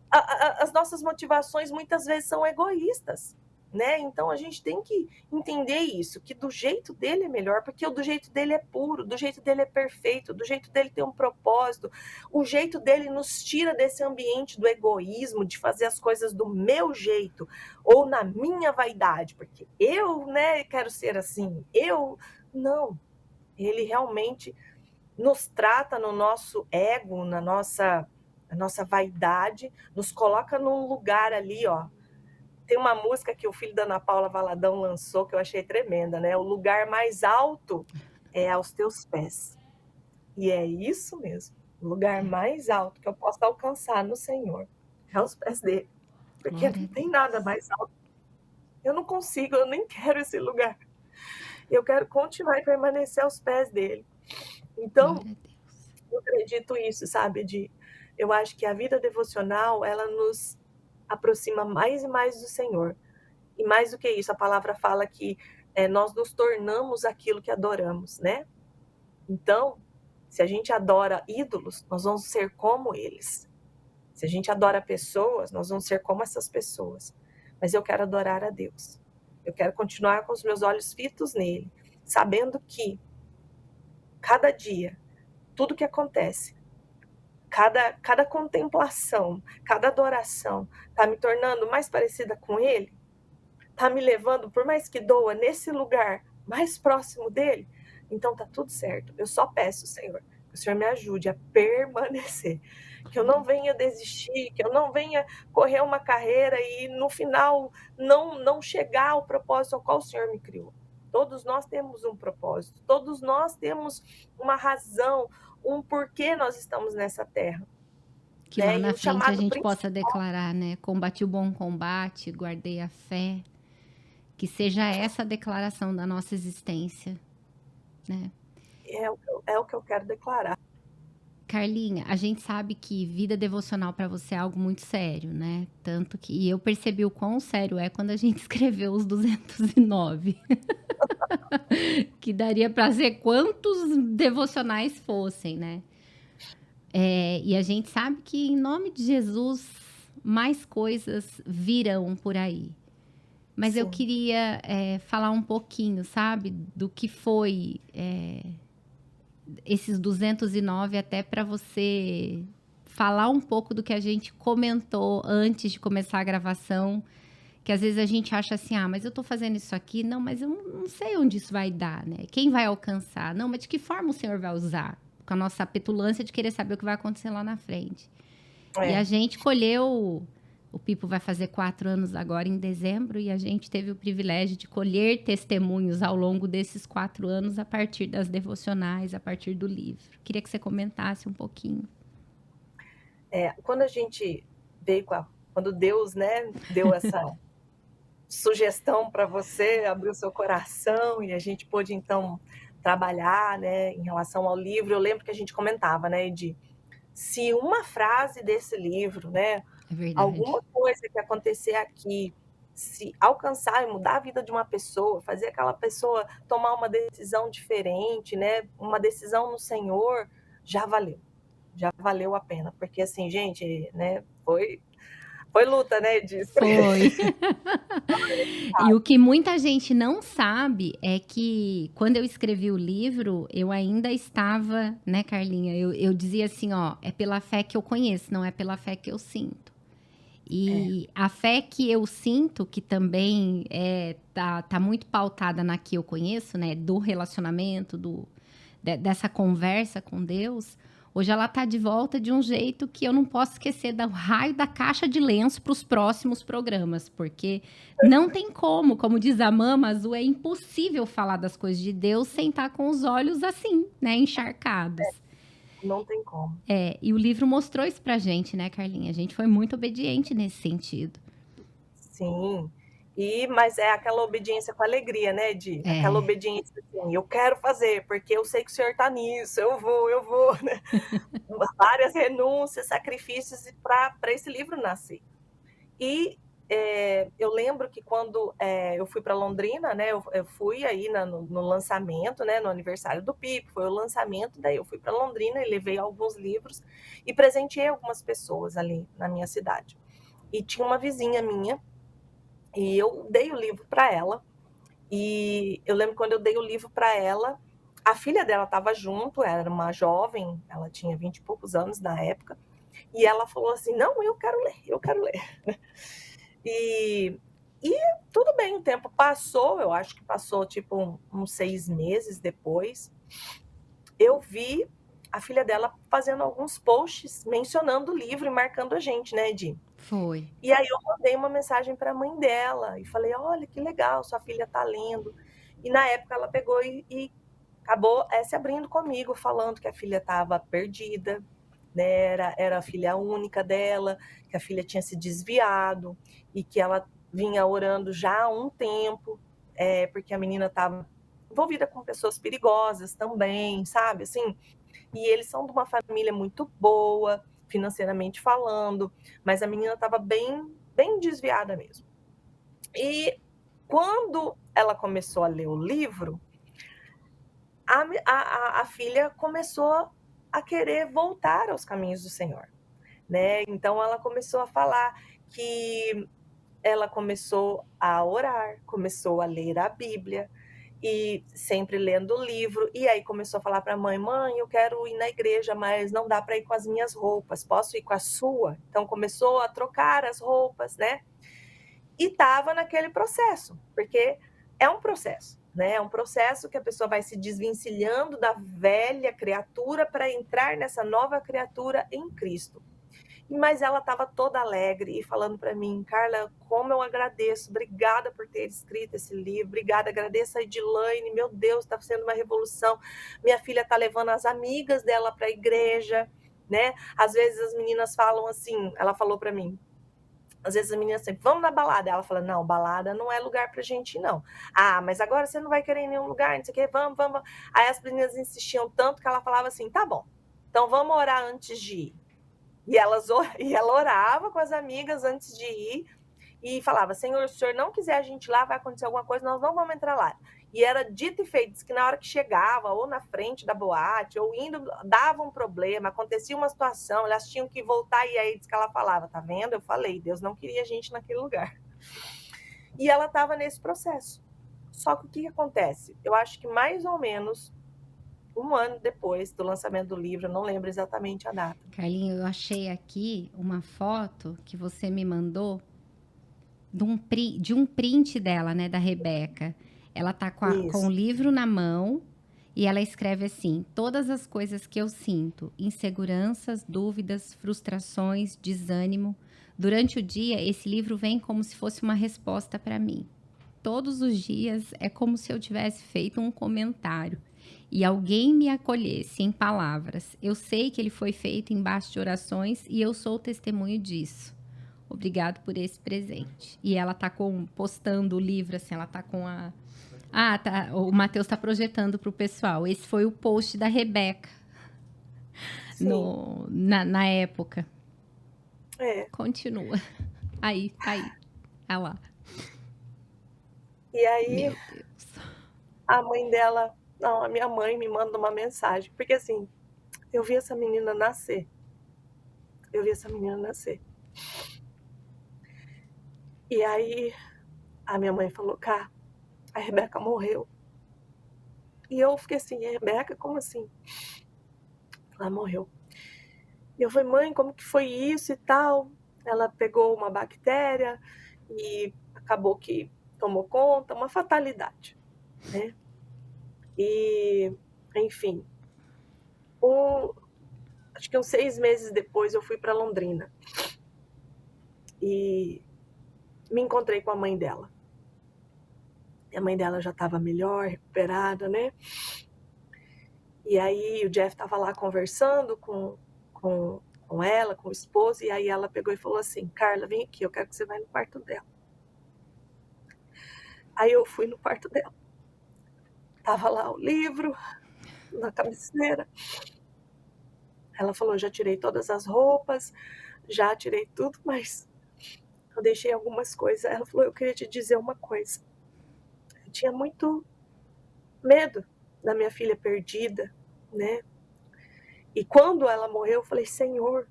As nossas motivações muitas vezes são egoístas, né? Então a gente tem que entender isso, que do jeito dele é melhor, porque o do jeito dele é puro, do jeito dele é perfeito, do jeito dele tem um propósito, o jeito dele nos tira desse ambiente do egoísmo, de fazer as coisas do meu jeito ou na minha vaidade, porque eu, né, quero ser assim. Não, ele realmente nos trata no nosso ego, na nossa vaidade, nos coloca num lugar ali, ó. Tem uma música que o filho da Ana Paula Valadão lançou que eu achei tremenda, né? O lugar mais alto é aos teus pés. E é isso mesmo. O lugar mais alto que eu posso alcançar no Senhor é aos pés dele. Porque Glória não a tem nada Deus. mais alto. Eu não consigo, eu nem quero esse lugar. Eu quero continuar e permanecer aos pés dele. Então, Glória a Deus. eu acredito isso, sabe? Eu acho que a vida devocional, ela nos aproxima mais e mais do Senhor. E mais do que isso, a palavra fala que nós nos tornamos aquilo que adoramos, né? Então, se a gente adora ídolos, nós vamos ser como eles. Se a gente adora pessoas, nós vamos ser como essas pessoas. Mas eu quero adorar a Deus. Eu quero continuar com os meus olhos fitos nele, sabendo que cada dia, tudo que acontece, cada contemplação, cada adoração está me tornando mais parecida com ele, está me levando, por mais que doa, nesse lugar mais próximo dele, então tá tudo certo. Eu só peço, Senhor, que o Senhor me ajude a permanecer, que eu não venha desistir, que eu não venha correr uma carreira e no final não chegar ao propósito ao qual o Senhor me criou. Todos nós temos um propósito, todos nós temos uma razão, um porquê nós estamos nessa terra. Que lá Né? E na o frente a chamado gente possa principal declarar, né? Combati o bom combate, guardei a fé. Que seja essa a declaração da nossa existência, né? é o que eu quero declarar. Carlinha, a gente sabe que vida devocional para você é algo muito sério, né? Tanto que e eu percebi o quão sério é quando a gente escreveu os 209. Que daria para ser quantos devocionais fossem, né? E a gente sabe que em nome de Jesus mais coisas virão por aí. Mas eu Sim. queria falar um pouquinho, sabe, do que foi esses 209 até para você falar um pouco do que a gente comentou antes de começar a gravação, que às vezes a gente acha assim, mas eu tô fazendo isso aqui, não, mas eu não sei onde isso vai dar, né? Quem vai alcançar? Não, mas de que forma o Senhor vai usar? Com a nossa petulância de querer saber o que vai acontecer lá na frente. E a gente colheu... O Pipo vai fazer 4 anos agora em dezembro e a gente teve o privilégio de colher testemunhos ao longo desses 4 anos a partir das devocionais, a partir do livro. Queria que você comentasse um pouquinho. Quando a gente veio quando Deus, né, deu essa sugestão para você, abriu seu coração e a gente pôde então trabalhar, né, em relação ao livro, eu lembro que a gente comentava, né, se uma frase desse livro, né, É verdade. alguma coisa que acontecer aqui, se alcançar e mudar a vida de uma pessoa, fazer aquela pessoa tomar uma decisão diferente, né, uma decisão no Senhor, já valeu a pena, porque assim, gente, né, foi luta, né, disso. Foi. E o que muita gente não sabe é que quando eu escrevi o livro, eu ainda estava, né, Carlinha? Eu dizia assim, é pela fé que eu conheço, não é pela fé que eu sinto. E a fé que eu sinto, que também tá muito pautada na que eu conheço, né? Do relacionamento, dessa conversa com Deus. Hoje ela tá de volta de um jeito que eu não posso esquecer do raio da caixa de lenço para os próximos programas, porque não tem como diz a Mama Azul, é impossível falar das coisas de Deus sem estar com os olhos assim, né, encharcados. Não tem como. E o livro mostrou isso pra gente, né, Carlinha? A gente foi muito obediente nesse sentido. Sim. Mas é aquela obediência com alegria, né, Di? Aquela obediência assim, eu quero fazer, porque eu sei que o Senhor está nisso, eu vou, né? Várias renúncias, sacrifícios para esse livro nascer. E eu lembro que quando eu fui para Londrina, né, eu fui aí no lançamento, né, no aniversário do Pipo, foi o lançamento, daí eu fui para Londrina e levei alguns livros e presenteei algumas pessoas ali na minha cidade. E tinha uma vizinha minha, e eu dei o livro para ela, e eu lembro quando eu dei o livro para ela, a filha dela estava junto, era uma jovem, ela tinha 20 e poucos anos na época, e ela falou assim, não, eu quero ler. E tudo bem, o tempo passou, eu acho que passou tipo uns 6 meses depois, eu vi a filha dela fazendo alguns posts mencionando o livro e marcando a gente, né, Edi? Foi. E aí eu mandei uma mensagem para a mãe dela e falei, olha que legal, sua filha está lendo. E na época ela pegou e acabou se abrindo comigo, falando que a filha estava perdida, né? Era a filha única dela, que a filha tinha se desviado e que ela vinha orando já há um tempo, porque a menina estava envolvida com pessoas perigosas também, sabe? Assim, e eles são de uma família muito boa, financeiramente falando, mas a menina estava bem, bem desviada mesmo. E quando ela começou a ler o livro, a filha começou a querer voltar aos caminhos do Senhor, né? Então ela começou a falar que ela começou a orar, começou a ler a Bíblia, e sempre lendo o livro, e aí começou a falar para a mãe, eu quero ir na igreja, mas não dá para ir com as minhas roupas, posso ir com a sua? Então começou a trocar as roupas, né? E estava naquele processo, porque é um processo, né? É um processo que a pessoa vai se desvencilhando da velha criatura para entrar nessa nova criatura em Cristo. Mas ela estava toda alegre e falando para mim, Carla, como eu agradeço, obrigada por ter escrito esse livro, obrigada, agradeço a Edilane, meu Deus, está sendo uma revolução, minha filha está levando as amigas dela para a igreja, né? Às vezes as meninas falam assim, ela falou para mim, às vezes as meninas sempre, vamos na balada, ela fala, não, balada não é lugar pra gente ir, não. Mas agora você não vai querer ir em nenhum lugar, não sei o que, vamos. Aí as meninas insistiam tanto que ela falava assim, tá bom, então vamos orar antes de ir. E ela orava com as amigas antes de ir e falava, Senhor, se o Senhor não quiser a gente ir lá, vai acontecer alguma coisa, nós não vamos entrar lá. E era dito e feito, diz que na hora que chegava, ou na frente da boate, ou indo, dava um problema, acontecia uma situação, elas tinham que voltar, e aí diz que ela falava, tá vendo? Eu falei, Deus não queria a gente naquele lugar. E ela estava nesse processo. Só que o que acontece? Eu acho que mais ou menos um ano depois do lançamento do livro, eu não lembro exatamente a data. Carlinho, eu achei aqui uma foto que você me mandou de um print dela, né, da Rebeca. Ela tá com o livro na mão e ela escreve assim: todas as coisas que eu sinto, inseguranças, dúvidas, frustrações, desânimo, durante o dia esse livro vem como se fosse uma resposta para mim. Todos os dias é como se eu tivesse feito um comentário e alguém me acolhesse em palavras. Eu sei que ele foi feito embaixo de orações e eu sou testemunho disso. Obrigado por esse presente. E ela tá postando o livro, assim, ela tá com a... tá, o Matheus tá projetando pro pessoal. Esse foi o post da Rebeca na época. Continua. Aí. Ah lá. E aí, meu Deus. A mãe dela, não, a minha mãe me manda uma mensagem, porque assim, eu vi essa menina nascer. E aí, a minha mãe falou, Cá, a Rebeca morreu. E eu fiquei assim, Rebeca, como assim? Ela morreu. E eu falei, mãe, como que foi isso e tal? Ela pegou uma bactéria e acabou que tomou conta, uma fatalidade, né? E, enfim, acho que uns 6 meses depois eu fui para Londrina e me encontrei com a mãe dela. E a mãe dela já estava melhor, recuperada, né? E aí o Jeff estava lá conversando com ela, com o esposo, e aí ela pegou e falou assim: Carla, vem aqui, eu quero que você vá no quarto dela. Aí eu fui no quarto dela. Tava lá o livro, na cabeceira. Ela falou: já tirei todas as roupas, já tirei tudo, mas eu deixei algumas coisas. Ela falou: eu queria te dizer uma coisa. Eu tinha muito medo da minha filha perdida, né? E quando ela morreu, eu falei: Senhor,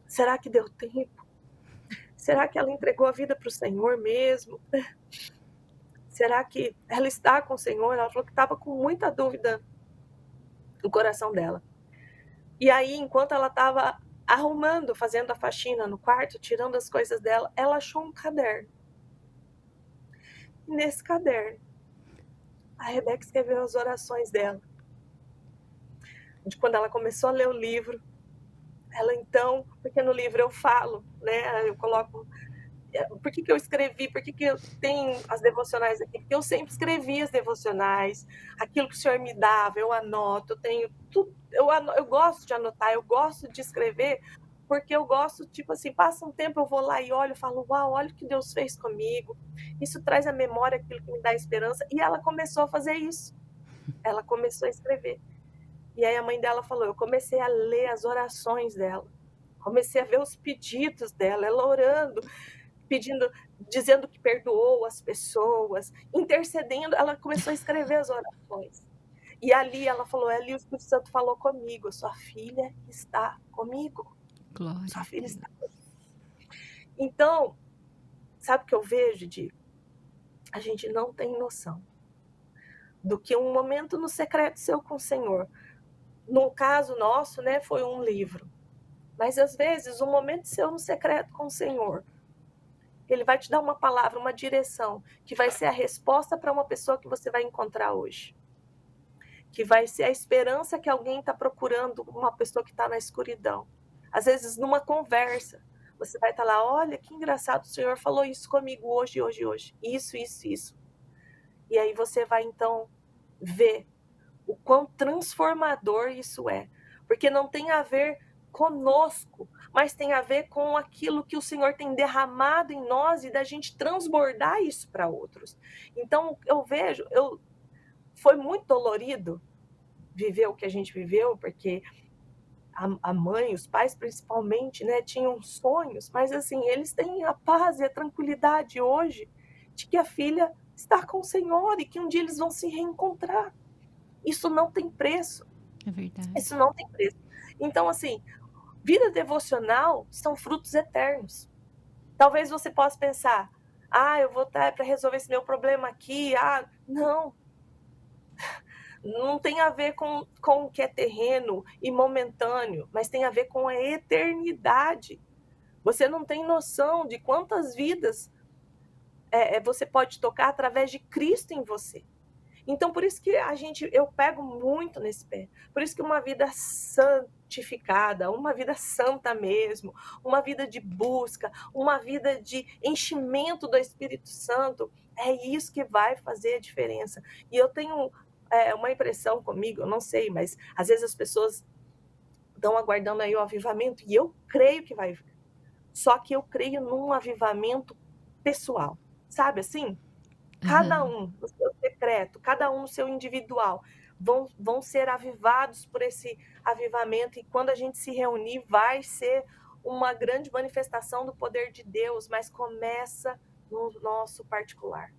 será que deu tempo? Será que ela entregou a vida para o Senhor mesmo? Será que ela está com o Senhor? Ela falou que estava com muita dúvida no coração dela. E aí, enquanto ela estava arrumando, fazendo a faxina no quarto, tirando as coisas dela, ela achou um caderno. E nesse caderno, a Rebeca escreveu as orações dela. De quando ela começou a ler o livro, ela então, porque no livro eu falo, né? Eu coloco por que eu escrevi, por que eu tenho as devocionais aqui? Porque eu sempre escrevi as devocionais, aquilo que o Senhor me dava, eu anoto, eu tenho tudo, eu gosto de anotar, eu gosto de escrever, porque eu gosto, tipo assim, passa um tempo, eu vou lá e olho, falo, uau, olha o que Deus fez comigo, isso traz à memória aquilo que me dá esperança, e ela começou a fazer isso, ela começou a escrever. E aí a mãe dela falou, eu comecei a ler as orações dela, comecei a ver os pedidos dela, ela orando, pedindo, dizendo que perdoou as pessoas, intercedendo, ela começou a escrever as orações. E ali ela falou, ali o Espírito Santo falou comigo, sua filha está comigo. Glória Sua a filha Deus. está comigo. Então, sabe o que eu vejo, Di? A gente não tem noção do que um momento no secreto seu com o Senhor. No caso nosso, né, foi um livro. Mas às vezes, um momento seu no secreto com o Senhor, Ele vai te dar uma palavra, uma direção, que vai ser a resposta para uma pessoa que você vai encontrar hoje. Que vai ser a esperança que alguém está procurando, uma pessoa que está na escuridão. Às vezes, numa conversa, você vai estar lá, olha, que engraçado, o Senhor falou isso comigo hoje. Isso. E aí você vai, então, ver o quão transformador isso é. Porque não tem a ver conosco, mas tem a ver com aquilo que o Senhor tem derramado em nós e da gente transbordar isso para outros. Então, eu vejo, foi muito dolorido viver o que a gente viveu, porque a mãe, os pais principalmente, né, tinham sonhos, mas assim, eles têm a paz e a tranquilidade hoje de que a filha está com o Senhor e que um dia eles vão se reencontrar. Isso não tem preço. É verdade. Isso não tem preço. Então, assim, vida devocional são frutos eternos. Talvez você possa pensar, eu vou estar para resolver esse meu problema aqui. Não. Não tem a ver com o que é terreno e momentâneo, mas tem a ver com a eternidade. Você não tem noção de quantas vidas você pode tocar através de Cristo em você. Então, por isso que eu pego muito nesse pé. Por isso que uma vida santificada, uma vida santa mesmo, uma vida de busca, uma vida de enchimento do Espírito Santo, é isso que vai fazer a diferença. E eu tenho uma impressão comigo, eu não sei, mas às vezes as pessoas estão aguardando aí o avivamento, e eu creio que vai vir. Só que eu creio num avivamento pessoal, sabe assim? Cada um no seu secreto, cada um no seu individual, vão ser avivados por esse avivamento, e quando a gente se reunir, vai ser uma grande manifestação do poder de Deus, mas começa no nosso particular,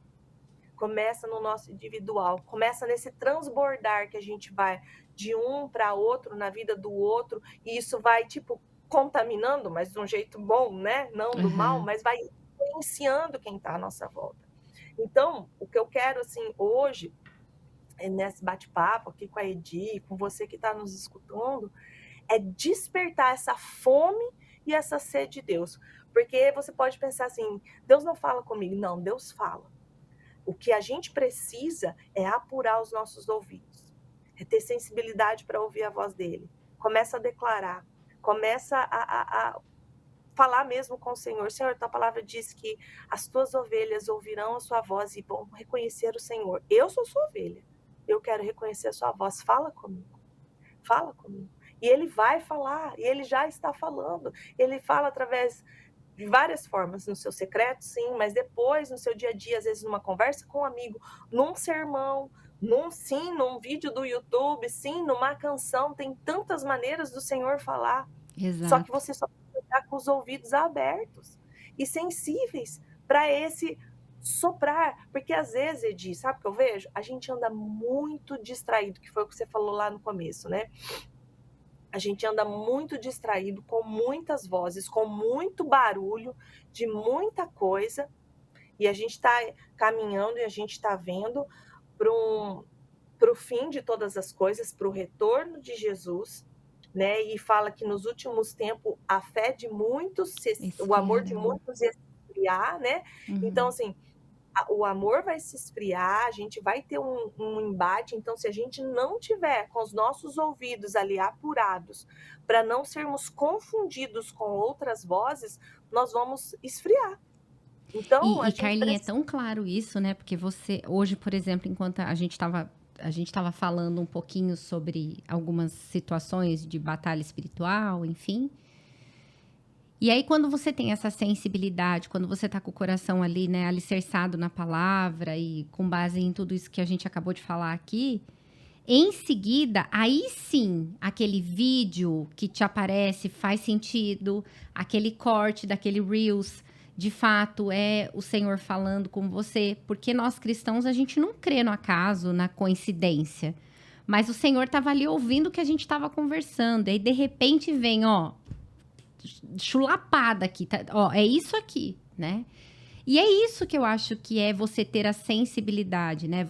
começa no nosso individual, começa nesse transbordar que a gente vai de um para outro, na vida do outro, e isso vai, tipo, contaminando, mas de um jeito bom, né? Não do mal, mas vai influenciando quem está à nossa volta. Então, o que eu quero, assim, hoje, nesse bate-papo aqui com a Edi, com você que está nos escutando, é despertar essa fome e essa sede de Deus. Porque você pode pensar assim, Deus não fala comigo. Não, Deus fala. O que a gente precisa é apurar os nossos ouvidos, é ter sensibilidade para ouvir a voz dele. começa a declarar, começa a falar mesmo com o Senhor. Senhor, tua palavra diz que as tuas ovelhas ouvirão a sua voz e vão reconhecer o Senhor. Eu sou sua ovelha, eu quero reconhecer a sua voz, fala comigo. Fala comigo. E ele vai falar, e ele já está falando. Ele fala através de várias formas, no seu secreto, sim, mas depois, no seu dia a dia, às vezes numa conversa com um amigo, num sermão, num vídeo do YouTube, sim, numa canção. Tem tantas maneiras do Senhor falar. Só que Exato. você só precisa estar com os ouvidos abertos e sensíveis para esse soprar. Porque às vezes, Edi, sabe o que eu vejo? A gente anda muito distraído, que foi o que você falou lá no começo, né? A gente anda muito distraído, com muitas vozes, com muito barulho, de muita coisa, e a gente está caminhando e a gente está vendo para o fim de todas as coisas, para o retorno de Jesus, né? E fala que nos últimos tempos a fé de muitos, o amor de Esfriará. muitos ia esfriar, né? Então, Uhum. assim, o amor vai se esfriar, a gente vai ter um embate. Então, se a gente não tiver com os nossos ouvidos ali apurados, para não sermos confundidos com outras vozes, nós vamos esfriar. Então, a E gente Carlinha, é precisa. tão claro isso, né? Porque você, hoje, por exemplo, enquanto a gente estava falando um pouquinho sobre algumas situações de batalha espiritual, enfim. E aí, quando você tem essa sensibilidade, quando você tá com o coração ali, né, alicerçado na palavra e com base em tudo isso que a gente acabou de falar aqui, em seguida, aí sim, aquele vídeo que te aparece faz sentido, aquele corte daquele Reels, de fato é o Senhor falando com você, porque nós cristãos, a gente não crê no acaso, na coincidência. Mas o Senhor estava ali ouvindo o que a gente estava conversando, e aí de repente vem, ó, chulapada aqui, tá? Ó, é isso aqui, né? E é isso que eu acho que é você ter a sensibilidade, né?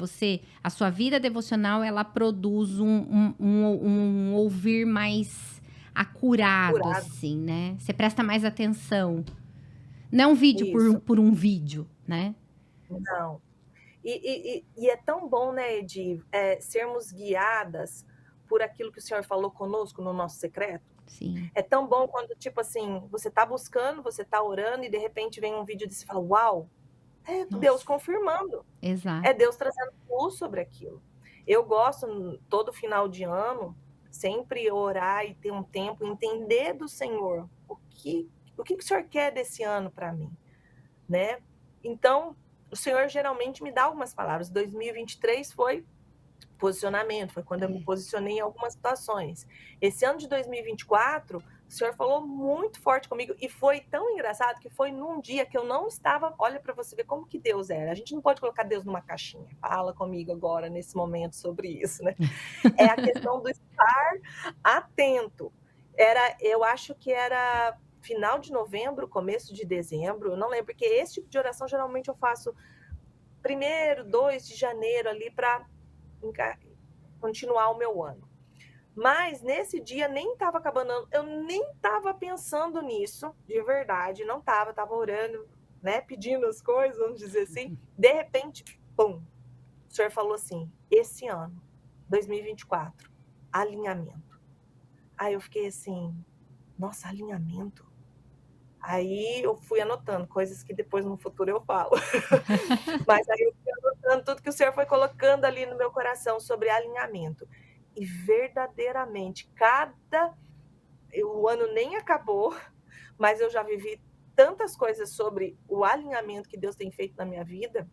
A sua vida devocional, ela produz um ouvir mais acurado, Curado. assim, né? Você presta mais atenção. Não é um vídeo Isso, por um vídeo, né? não. E é tão bom, né, Edi, sermos guiadas por aquilo que o Senhor falou conosco no nosso secreto. Sim, É tão bom quando, tipo assim, você tá buscando, você tá orando e de repente vem um vídeo desse e fala, uau, é Deus nossa, confirmando, é exato. Deus trazendo luz sobre aquilo. Eu gosto, todo final de ano, sempre orar e ter um tempo, entender do Senhor o que o Senhor quer desse ano para mim, né? Então, o Senhor geralmente me dá algumas palavras. 2023 foi posicionamento, foi quando eu me É. posicionei em algumas situações. Esse ano de 2024, o Senhor falou muito forte comigo e foi tão engraçado que foi num dia que eu não estava, olha para você ver como que Deus era. A gente não pode colocar Deus numa caixinha. Fala comigo agora nesse momento sobre isso, né? É a questão do estar atento. Eu acho que era final de novembro, começo de dezembro, eu não lembro, porque esse tipo de oração geralmente eu faço 1º, 2 de janeiro ali para continuar o meu ano. Mas nesse dia nem estava acabando, eu nem estava pensando nisso, de verdade, não estava orando, né, pedindo as coisas, vamos dizer assim. De repente, pum, o Senhor falou assim: esse ano, 2024, alinhamento. Aí eu fiquei assim, nossa, alinhamento? Aí eu fui anotando coisas que depois no futuro eu falo. Mas aí eu fui anotando tudo que o Senhor foi colocando ali no meu coração sobre alinhamento. E verdadeiramente, o ano nem acabou, mas eu já vivi tantas coisas sobre o alinhamento que Deus tem feito na minha vida.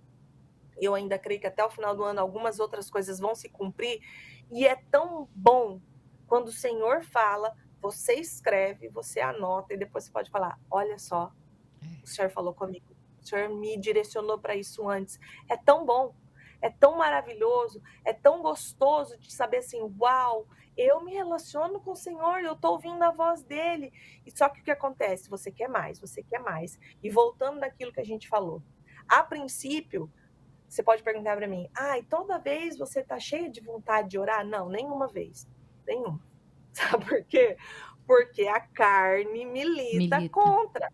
Eu ainda creio que até o final do ano algumas outras coisas vão se cumprir. E é tão bom quando o Senhor fala, você escreve, você anota e depois você pode falar: olha só, o Senhor falou comigo, o Senhor me direcionou para isso antes. É tão bom, é tão maravilhoso, é tão gostoso de saber assim, uau, eu me relaciono com o Senhor, eu estou ouvindo a voz dele. E só que o que acontece? Você quer mais, você quer mais. E voltando daquilo que a gente falou, a princípio, você pode perguntar para mim, e toda vez você está cheia de vontade de orar? Não, nenhuma vez, nenhuma. Sabe por quê? Porque a carne milita Milita. contra.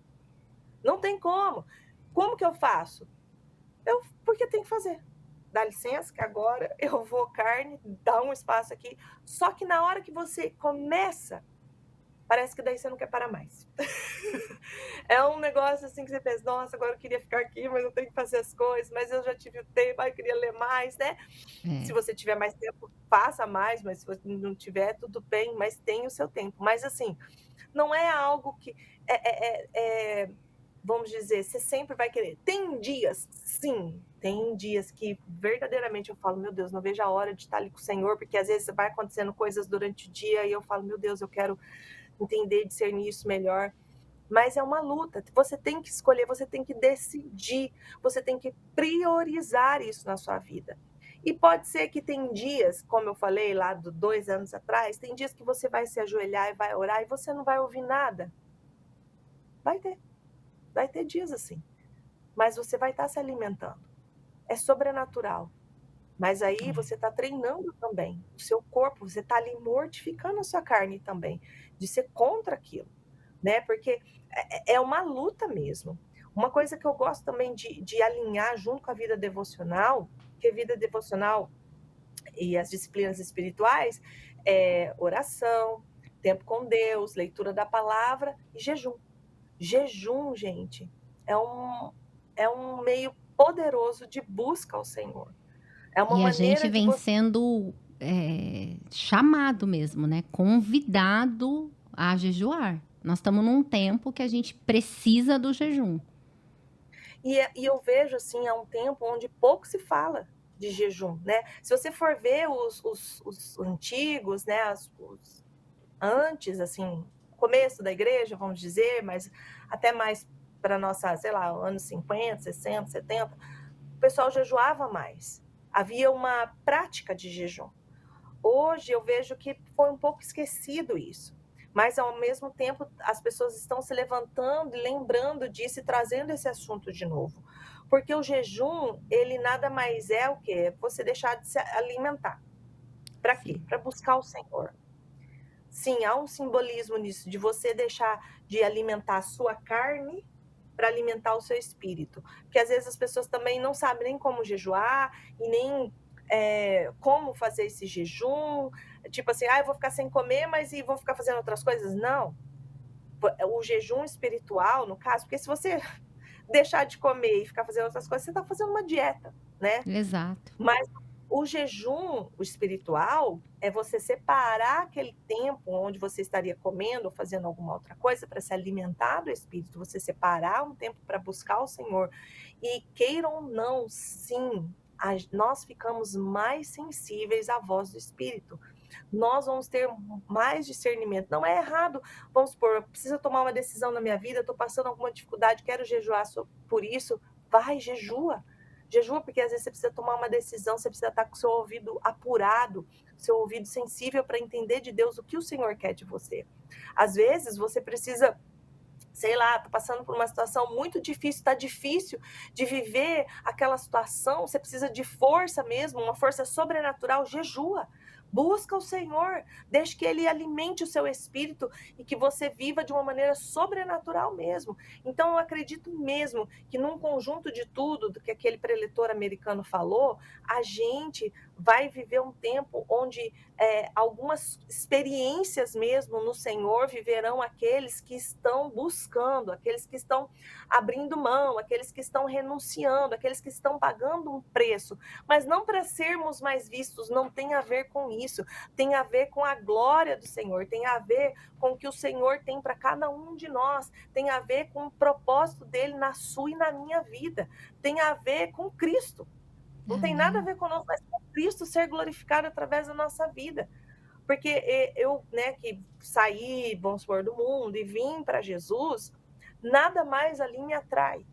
Não tem como. Como que eu faço? Porque tem que fazer. dá licença que agora eu vou carne, dá um espaço aqui. Só que na hora que você começa, parece que daí você não quer parar mais. É um negócio assim que você pensa: "Nossa, agora eu queria ficar aqui, mas eu tenho que fazer as coisas, mas eu já tive o tempo, ai, eu queria ler mais", né. Se É. você tiver mais tempo, faça mais, mas se você não tiver, tudo bem, mas tem o seu tempo. Mas assim, não é algo que vamos dizer, você sempre vai querer. Tem dias, sim, tem dias que verdadeiramente eu falo: "Meu Deus, não vejo a hora de estar ali com o Senhor", porque às vezes vai acontecendo coisas durante o dia e eu falo: "Meu Deus, eu quero entender, discernir isso melhor". Mas é uma luta, você tem que escolher, você tem que decidir, você tem que priorizar isso na sua vida. E pode ser que tem dias, como eu falei lá do 2 anos atrás, tem dias que você vai se ajoelhar e vai orar e você não vai ouvir nada. Vai ter, vai ter dias assim, mas você vai estar se alimentando. É sobrenatural. Mas aí É. você está treinando também o seu corpo, você está ali mortificando a sua carne também, de ser contra aquilo, né, porque é uma luta mesmo. Uma coisa que eu gosto também de alinhar junto com a vida devocional, que a vida devocional e as disciplinas espirituais, é oração, tempo com Deus, leitura da palavra e jejum. Jejum, gente, é um é um meio poderoso de busca ao Senhor. É uma E a gente maneira de vem você sendo, chamado mesmo, né, convidado a jejuar. Nós estamos num tempo que a gente precisa do jejum. e eu vejo, assim, há um tempo onde pouco se fala de jejum, né. Se você for ver os antigos, né, os antes, assim, começo da igreja, vamos dizer, mas até mais para nossa, sei lá, anos 50, 60, 70, o pessoal jejuava mais. Havia uma prática de jejum. Hoje eu vejo que foi um pouco esquecido isso, mas ao mesmo tempo as pessoas estão se levantando e lembrando disso e trazendo esse assunto de novo. Porque o jejum, ele nada mais é o quê? Você deixar de se alimentar. Para quê? Sim. Para buscar o Senhor. Sim, há um simbolismo nisso, de você deixar de alimentar a sua carne para alimentar o seu espírito. Porque às vezes as pessoas também não sabem nem como jejuar e nem como fazer esse jejum. Tipo assim, ah, eu vou ficar sem comer, mas e vou ficar fazendo outras coisas? Não. O jejum espiritual, no caso, porque se você deixar de comer e ficar fazendo outras coisas, você está fazendo uma dieta, né? Exato. Mas o jejum, o espiritual, é você separar aquele tempo onde você estaria comendo ou fazendo alguma outra coisa para se alimentar do espírito, você separar um tempo para buscar o Senhor. E queiram ou não, sim, nós ficamos mais sensíveis à voz do espírito. Nós vamos ter mais discernimento. Não é errado, vamos supor, eu preciso tomar uma decisão na minha vida, estou passando alguma dificuldade, quero jejuar por isso, vai, jejua. Jejua, porque às vezes você precisa tomar uma decisão, você precisa estar com o seu ouvido apurado, seu ouvido sensível para entender de Deus o que o Senhor quer de você. Às vezes você precisa, sei lá, tá passando por uma situação muito difícil, tá difícil de viver aquela situação, você precisa de força mesmo, uma força sobrenatural, jejua. Busca o Senhor, deixe que Ele alimente o seu espírito e que você viva de uma maneira sobrenatural mesmo. Então, eu acredito mesmo que num conjunto de tudo, do que aquele preletor americano falou, a gente vai viver um tempo onde algumas experiências mesmo no Senhor viverão aqueles que estão buscando, aqueles que estão abrindo mão, aqueles que estão renunciando, aqueles que estão pagando um preço, mas não para sermos mais vistos, não tem a ver com isso, tem a ver com a glória do Senhor, tem a ver com o que o Senhor tem para cada um de nós, tem a ver com o propósito dele na sua e na minha vida, tem a ver com Cristo. Não tem nada a Amém. ver conosco, mas com Cristo ser glorificado através da nossa vida. Porque eu, né, que saí, vamos supor, do mundo e vim para Jesus, nada mais ali me atrai.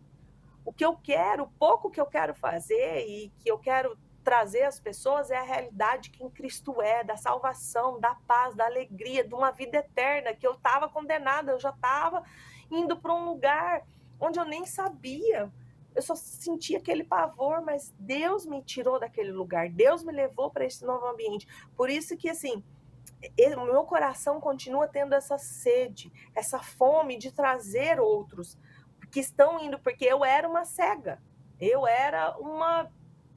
O que eu quero, o pouco que eu quero fazer e que eu quero trazer às pessoas é a realidade que em Cristo é, da salvação, da paz, da alegria, de uma vida eterna, que eu estava condenada, eu já estava indo para um lugar onde eu nem sabia. Eu só sentia aquele pavor, mas Deus me tirou daquele lugar, Deus me levou para esse novo ambiente. Por isso que, assim, o meu coração continua tendo essa sede, essa fome de trazer outros que estão indo, porque eu era uma cega, eu era uma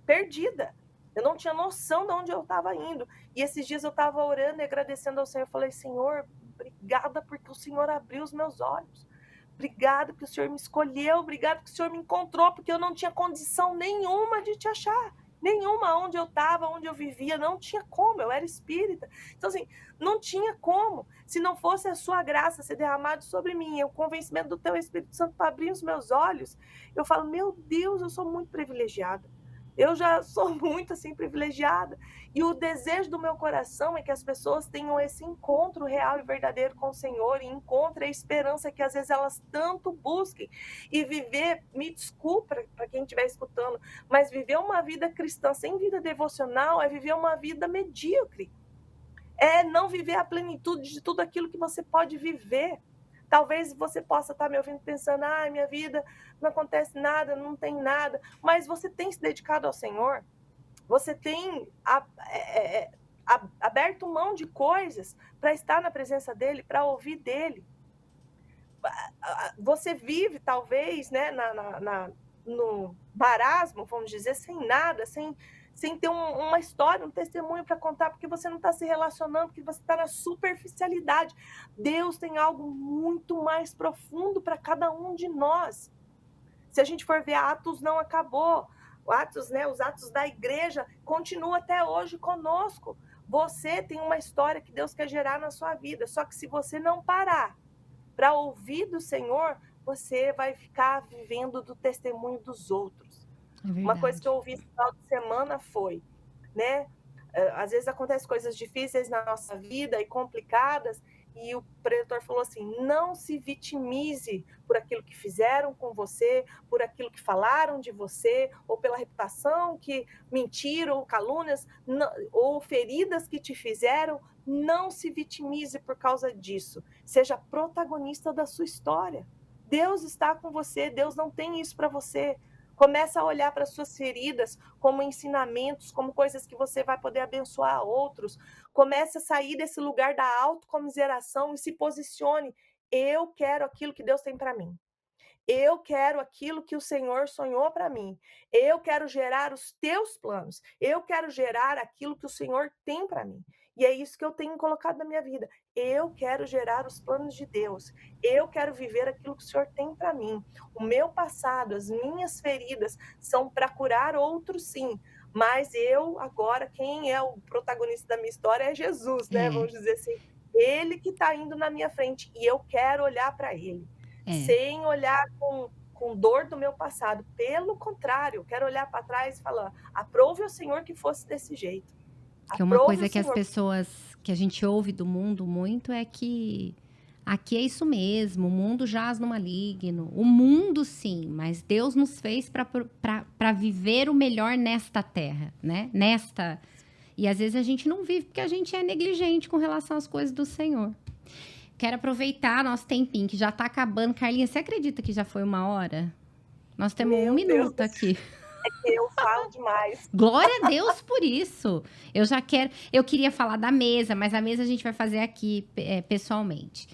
perdida. Eu não tinha noção de onde eu estava indo. E esses dias eu estava orando e agradecendo ao Senhor. Eu falei, Senhor, obrigada porque o Senhor abriu os meus olhos. Obrigada porque o Senhor me escolheu. Obrigada porque o Senhor me encontrou, porque eu não tinha condição nenhuma de te achar. Nenhuma, onde eu estava, onde eu vivia, não tinha como, eu era espírita. Então, assim, não tinha como, se não fosse a sua graça ser derramada sobre mim, o convencimento do teu Espírito Santo para abrir os meus olhos, eu falo, meu Deus, eu sou muito privilegiada. Eu já sou muito, assim, privilegiada. E o desejo do meu coração é que as pessoas tenham esse encontro real e verdadeiro com o Senhor e encontrem a esperança que às vezes elas tanto busquem. E viver, me desculpa para quem estiver escutando, mas viver uma vida cristã sem vida devocional é viver uma vida medíocre. É não viver a plenitude de tudo aquilo que você pode viver. Talvez você possa estar me ouvindo pensando, minha vida não acontece nada, não tem nada. Mas você tem se dedicado ao Senhor? Você tem aberto mão de coisas para estar na presença dEle, para ouvir dEle? Você vive, talvez, né, no marasmo, vamos dizer, sem nada, sem ter uma história, um testemunho para contar, porque você não está se relacionando, porque você está na superficialidade. Deus tem algo muito mais profundo para cada um de nós. Se a gente for ver, Atos não acabou. Atos, né, os atos da igreja continuam até hoje conosco. Você tem uma história que Deus quer gerar na sua vida, só que se você não parar para ouvir do Senhor, você vai ficar vivendo do testemunho dos outros. Uma coisa que eu ouvi esse final de semana foi, né? Às vezes acontecem coisas difíceis na nossa vida e complicadas, e o preletor falou assim, não se vitimize por aquilo que fizeram com você, por aquilo que falaram de você, ou pela reputação que mentiram, ou calúnias, ou feridas que te fizeram. Não se vitimize por causa disso. Seja protagonista da sua história. Deus está com você, Deus não tem isso para você. Começa a olhar para as suas feridas como ensinamentos, como coisas que você vai poder abençoar outros. Comece a sair desse lugar da autocomiseração e se posicione. Eu quero aquilo que Deus tem para mim. Eu quero aquilo que o Senhor sonhou para mim. Eu quero gerar os teus planos. Eu quero gerar aquilo que o Senhor tem para mim. E é isso que eu tenho colocado na minha vida. Eu quero gerar os planos de Deus. Eu quero viver aquilo que o Senhor tem para mim. O meu passado, as minhas feridas são para curar outros, sim. Mas eu, agora, quem é o protagonista da minha história é Jesus, né? Vamos dizer assim. Ele que está indo na minha frente. E eu quero olhar para ele. Sem olhar com dor do meu passado. Pelo contrário, eu quero olhar para trás e falar, aprove ao Senhor que fosse desse jeito. Que uma coisa que as pessoas, que a gente ouve do mundo muito é que aqui é isso mesmo, o mundo jaz no maligno. O mundo sim, mas Deus nos fez para viver o melhor nesta terra, né? E às vezes a gente não vive porque a gente é negligente com relação às coisas do Senhor. Quero aproveitar nosso tempinho, que já tá acabando. Carlinha, você acredita que já foi 1 hora? Nós temos um minuto aqui. É que eu falo demais. Glória a Deus por isso. Eu queria falar da mesa, mas a mesa a gente vai fazer aqui pessoalmente.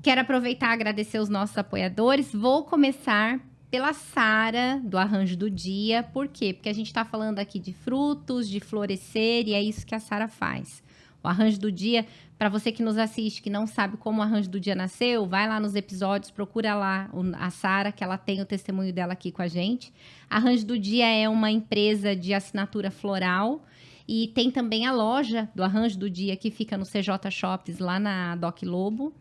Quero aproveitar e agradecer os nossos apoiadores. Vou começar pela Sara, do Arranjo do Dia. Por quê? Porque a gente tá falando aqui de frutos, de florescer, e é isso que a Sara faz. O Arranjo do Dia, para você que nos assiste, que não sabe como o Arranjo do Dia nasceu, vai lá nos episódios, procura lá a Sara, que ela tem o testemunho dela aqui com a gente. Arranjo do Dia é uma empresa de assinatura floral e tem também a loja do Arranjo do Dia, que fica no CJ Shops, lá na Doc Lobo.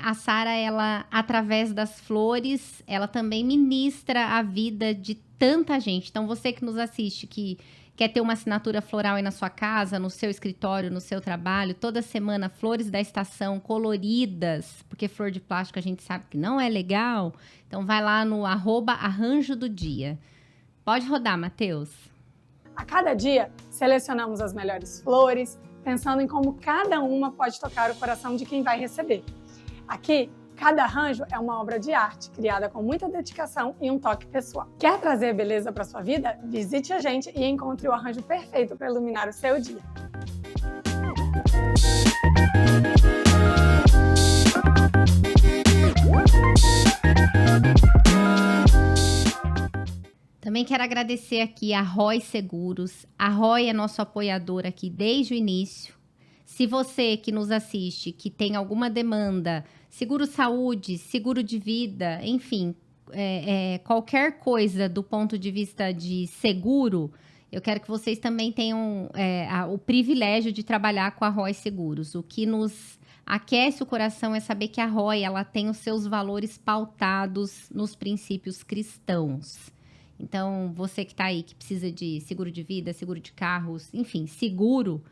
A Sara, ela, através das flores, ela também ministra a vida de tanta gente. Então, você que nos assiste, que quer ter uma assinatura floral aí na sua casa, no seu escritório, no seu trabalho, toda semana, flores da estação coloridas, porque flor de plástico a gente sabe que não é legal. Então, vai lá no @arranjo do dia. Pode rodar, Matheus. A cada dia, selecionamos as melhores flores, pensando em como cada uma pode tocar o coração de quem vai receber. Aqui, cada arranjo é uma obra de arte, criada com muita dedicação e um toque pessoal. Quer trazer beleza para sua vida? Visite a gente e encontre o arranjo perfeito para iluminar o seu dia. Também quero agradecer aqui a Roy Seguros. A Roy é nosso apoiador aqui desde o início. Se você que nos assiste, que tem alguma demanda, seguro saúde, seguro de vida, enfim, qualquer coisa do ponto de vista de seguro, eu quero que vocês também tenham o privilégio de trabalhar com a Roy Seguros. O que nos aquece o coração é saber que a Roy, ela tem os seus valores pautados nos princípios cristãos. Então, você que está aí, que precisa de seguro de vida, seguro de carros, enfim, seguro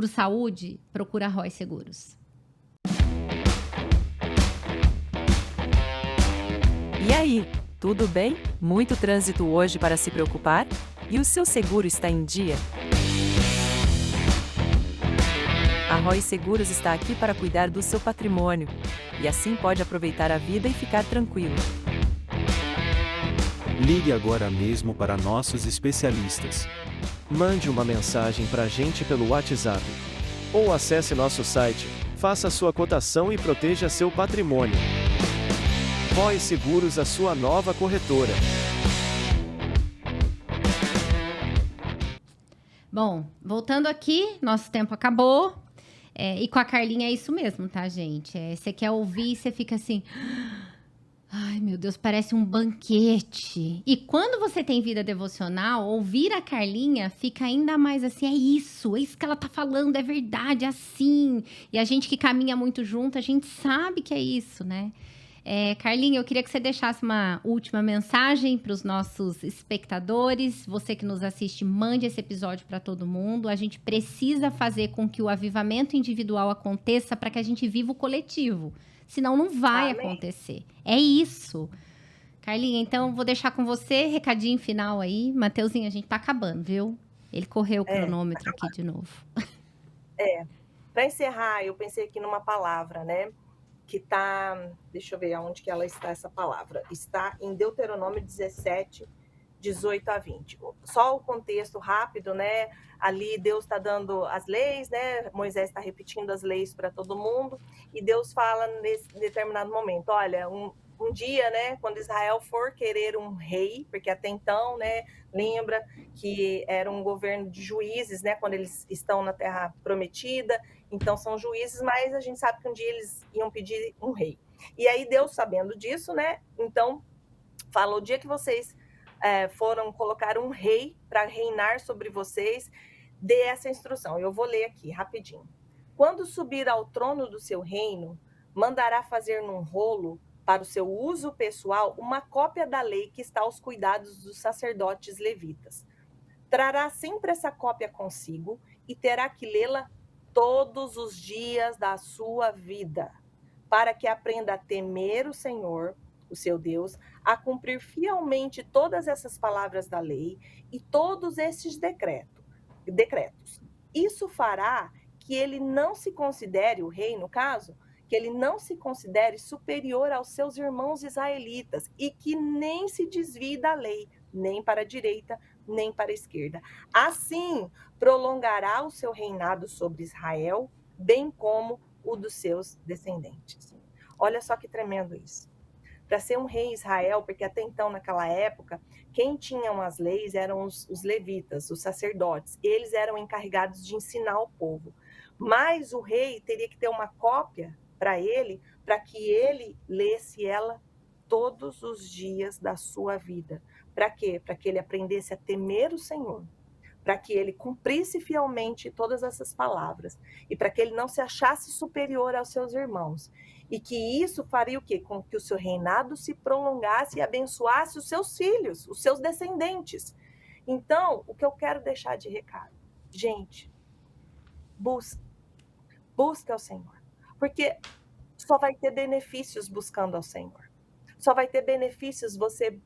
saúde, procura a Roy Seguros. E aí, tudo bem? Muito trânsito hoje para se preocupar? E o seu seguro está em dia? A Roy Seguros está aqui para cuidar do seu patrimônio. E assim pode aproveitar a vida e ficar tranquilo. Ligue agora mesmo para nossos especialistas. Mande uma mensagem para a gente pelo WhatsApp. Ou acesse nosso site, faça sua cotação e proteja seu patrimônio. Roy Seguros, a sua nova corretora. Bom, voltando aqui, nosso tempo acabou. E com a Carlinha é isso mesmo, tá, gente? Você quer ouvir e você fica assim... Ai, meu Deus, parece um banquete. E quando você tem vida devocional, ouvir a Carlinha fica ainda mais assim, é isso que ela tá falando, é verdade, é assim. E a gente que caminha muito junto, a gente sabe que é isso, né? Carlinha, eu queria que você deixasse uma última mensagem para os nossos espectadores. Você que nos assiste, mande esse episódio para todo mundo. A gente precisa fazer com que o avivamento individual aconteça para que a gente viva o coletivo. Senão não vai acontecer. É isso. Carlinha, então vou deixar com você, recadinho final aí. Mateuzinho, a gente tá acabando, viu? Ele correu o cronômetro aqui de novo. Para encerrar, eu pensei aqui numa palavra, né? Que tá... Deixa eu ver aonde que ela está, essa palavra. Está em Deuteronômio 17, 18 a 20. Só o contexto rápido, né? Ali Deus está dando as leis, né? Moisés está repetindo as leis para todo mundo. E Deus fala nesse determinado momento, olha, um dia, né? Quando Israel for querer um rei, porque até então, né? Lembra que era um governo de juízes, né? Quando eles estão na Terra Prometida. Então são juízes, mas a gente sabe que um dia eles iam pedir um rei. E aí Deus, sabendo disso, né? Então fala, o dia que vocês foram colocar um rei para reinar sobre vocês, dê essa instrução. Eu vou ler aqui rapidinho. Quando subir ao trono do seu reino, mandará fazer num rolo, para o seu uso pessoal, uma cópia da lei que está aos cuidados dos sacerdotes levitas. Trará sempre essa cópia consigo e terá que lê-la todos os dias da sua vida, para que aprenda a temer o Senhor, o seu Deus, a cumprir fielmente todas essas palavras da lei e todos esses decretos. Isso fará que ele não se considere, o rei no caso, que ele não se considere superior aos seus irmãos israelitas e que nem se desvie da lei, nem para a direita, nem para a esquerda. Assim, prolongará o seu reinado sobre Israel, bem como o dos seus descendentes. Olha só que tremendo isso. Para ser um rei Israel, porque até então, naquela época, quem tinham as leis eram os levitas, os sacerdotes. Eles eram encarregados de ensinar o povo. Mas o rei teria que ter uma cópia para ele, para que ele lesse ela todos os dias da sua vida. Para quê? Para que ele aprendesse a temer o Senhor, para que ele cumprisse fielmente todas essas palavras e para que ele não se achasse superior aos seus irmãos. E que isso faria o quê? Com que o seu reinado se prolongasse e abençoasse os seus filhos, os seus descendentes. Então, o que eu quero deixar de recado? Gente, busca ao Senhor. Porque só vai ter benefícios buscando ao Senhor. Só vai ter benefícios você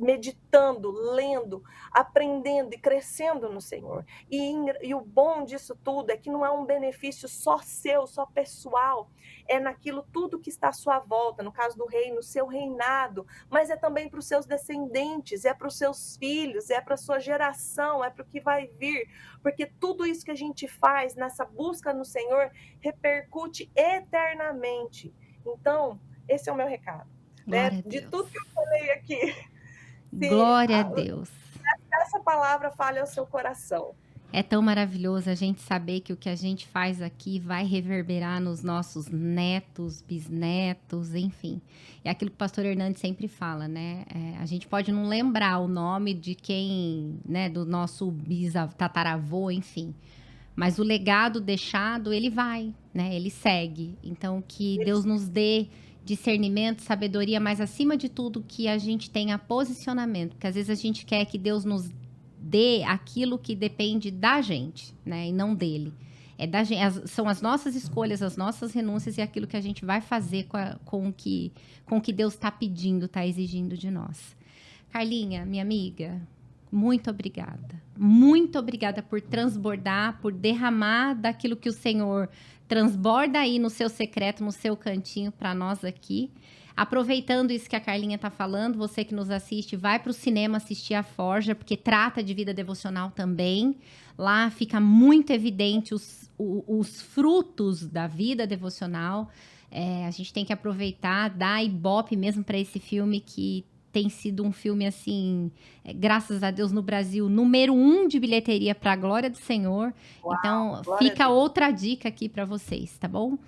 meditando, lendo, aprendendo e crescendo no Senhor. E o bom disso tudo é que não é um benefício só seu, só pessoal. É naquilo tudo que está à sua volta, no caso do reino, no seu reinado, mas é também para os seus descendentes, é para os seus filhos, é para a sua geração, é para o que vai vir. Porque tudo isso que a gente faz nessa busca no Senhor repercute eternamente. Então, esse é o meu recado. Né? De tudo que eu falei aqui. Glória a Deus. Essa palavra fale ao seu coração. É tão maravilhoso a gente saber que o que a gente faz aqui vai reverberar nos nossos netos, bisnetos, enfim. É aquilo que o pastor Hernandes sempre fala, né? A gente pode não lembrar o nome de quem, né, do nosso tataravô, enfim. Mas o legado deixado, ele vai, né? Ele segue. Então, que Deus nos dê discernimento, sabedoria, mas acima de tudo que a gente tenha posicionamento. Porque às vezes a gente quer que Deus nos dê aquilo que depende da gente, né? E não dele. São as nossas escolhas, as nossas renúncias e aquilo que a gente vai fazer com o que Deus está pedindo, está exigindo de nós. Carlinha, minha amiga, muito obrigada. Muito obrigada por transbordar, por derramar daquilo que o Senhor transborda aí no seu secreto, no seu cantinho para nós aqui. Aproveitando isso que a Carlinha está falando, você que nos assiste, vai para o cinema assistir a Forja, porque trata de vida devocional também. Lá fica muito evidente os frutos da vida devocional. A gente tem que aproveitar, dar ibope mesmo para esse filme que tem sido um filme, assim, graças a Deus, no Brasil, número 1 de bilheteria para a glória do Senhor. Uau, então, fica outra dica aqui para vocês, tá bom?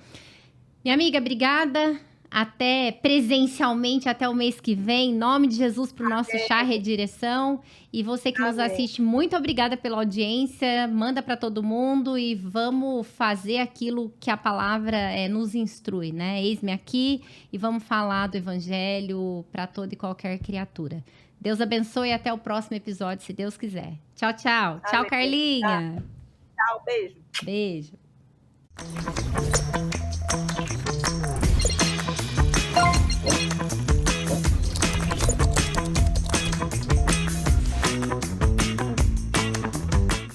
Minha amiga, obrigada. Até presencialmente, até o mês que vem. Em nome de Jesus, para o nosso chá Redireção. E você que nos assiste, muito obrigada pela audiência. Manda para todo mundo e vamos fazer aquilo que a palavra nos instrui, né? Eis-me aqui e vamos falar do evangelho para toda e qualquer criatura. Deus abençoe e até o próximo episódio, se Deus quiser. Tchau, tchau. Tchau, Carlinha. Tchau, beijo. Beijo.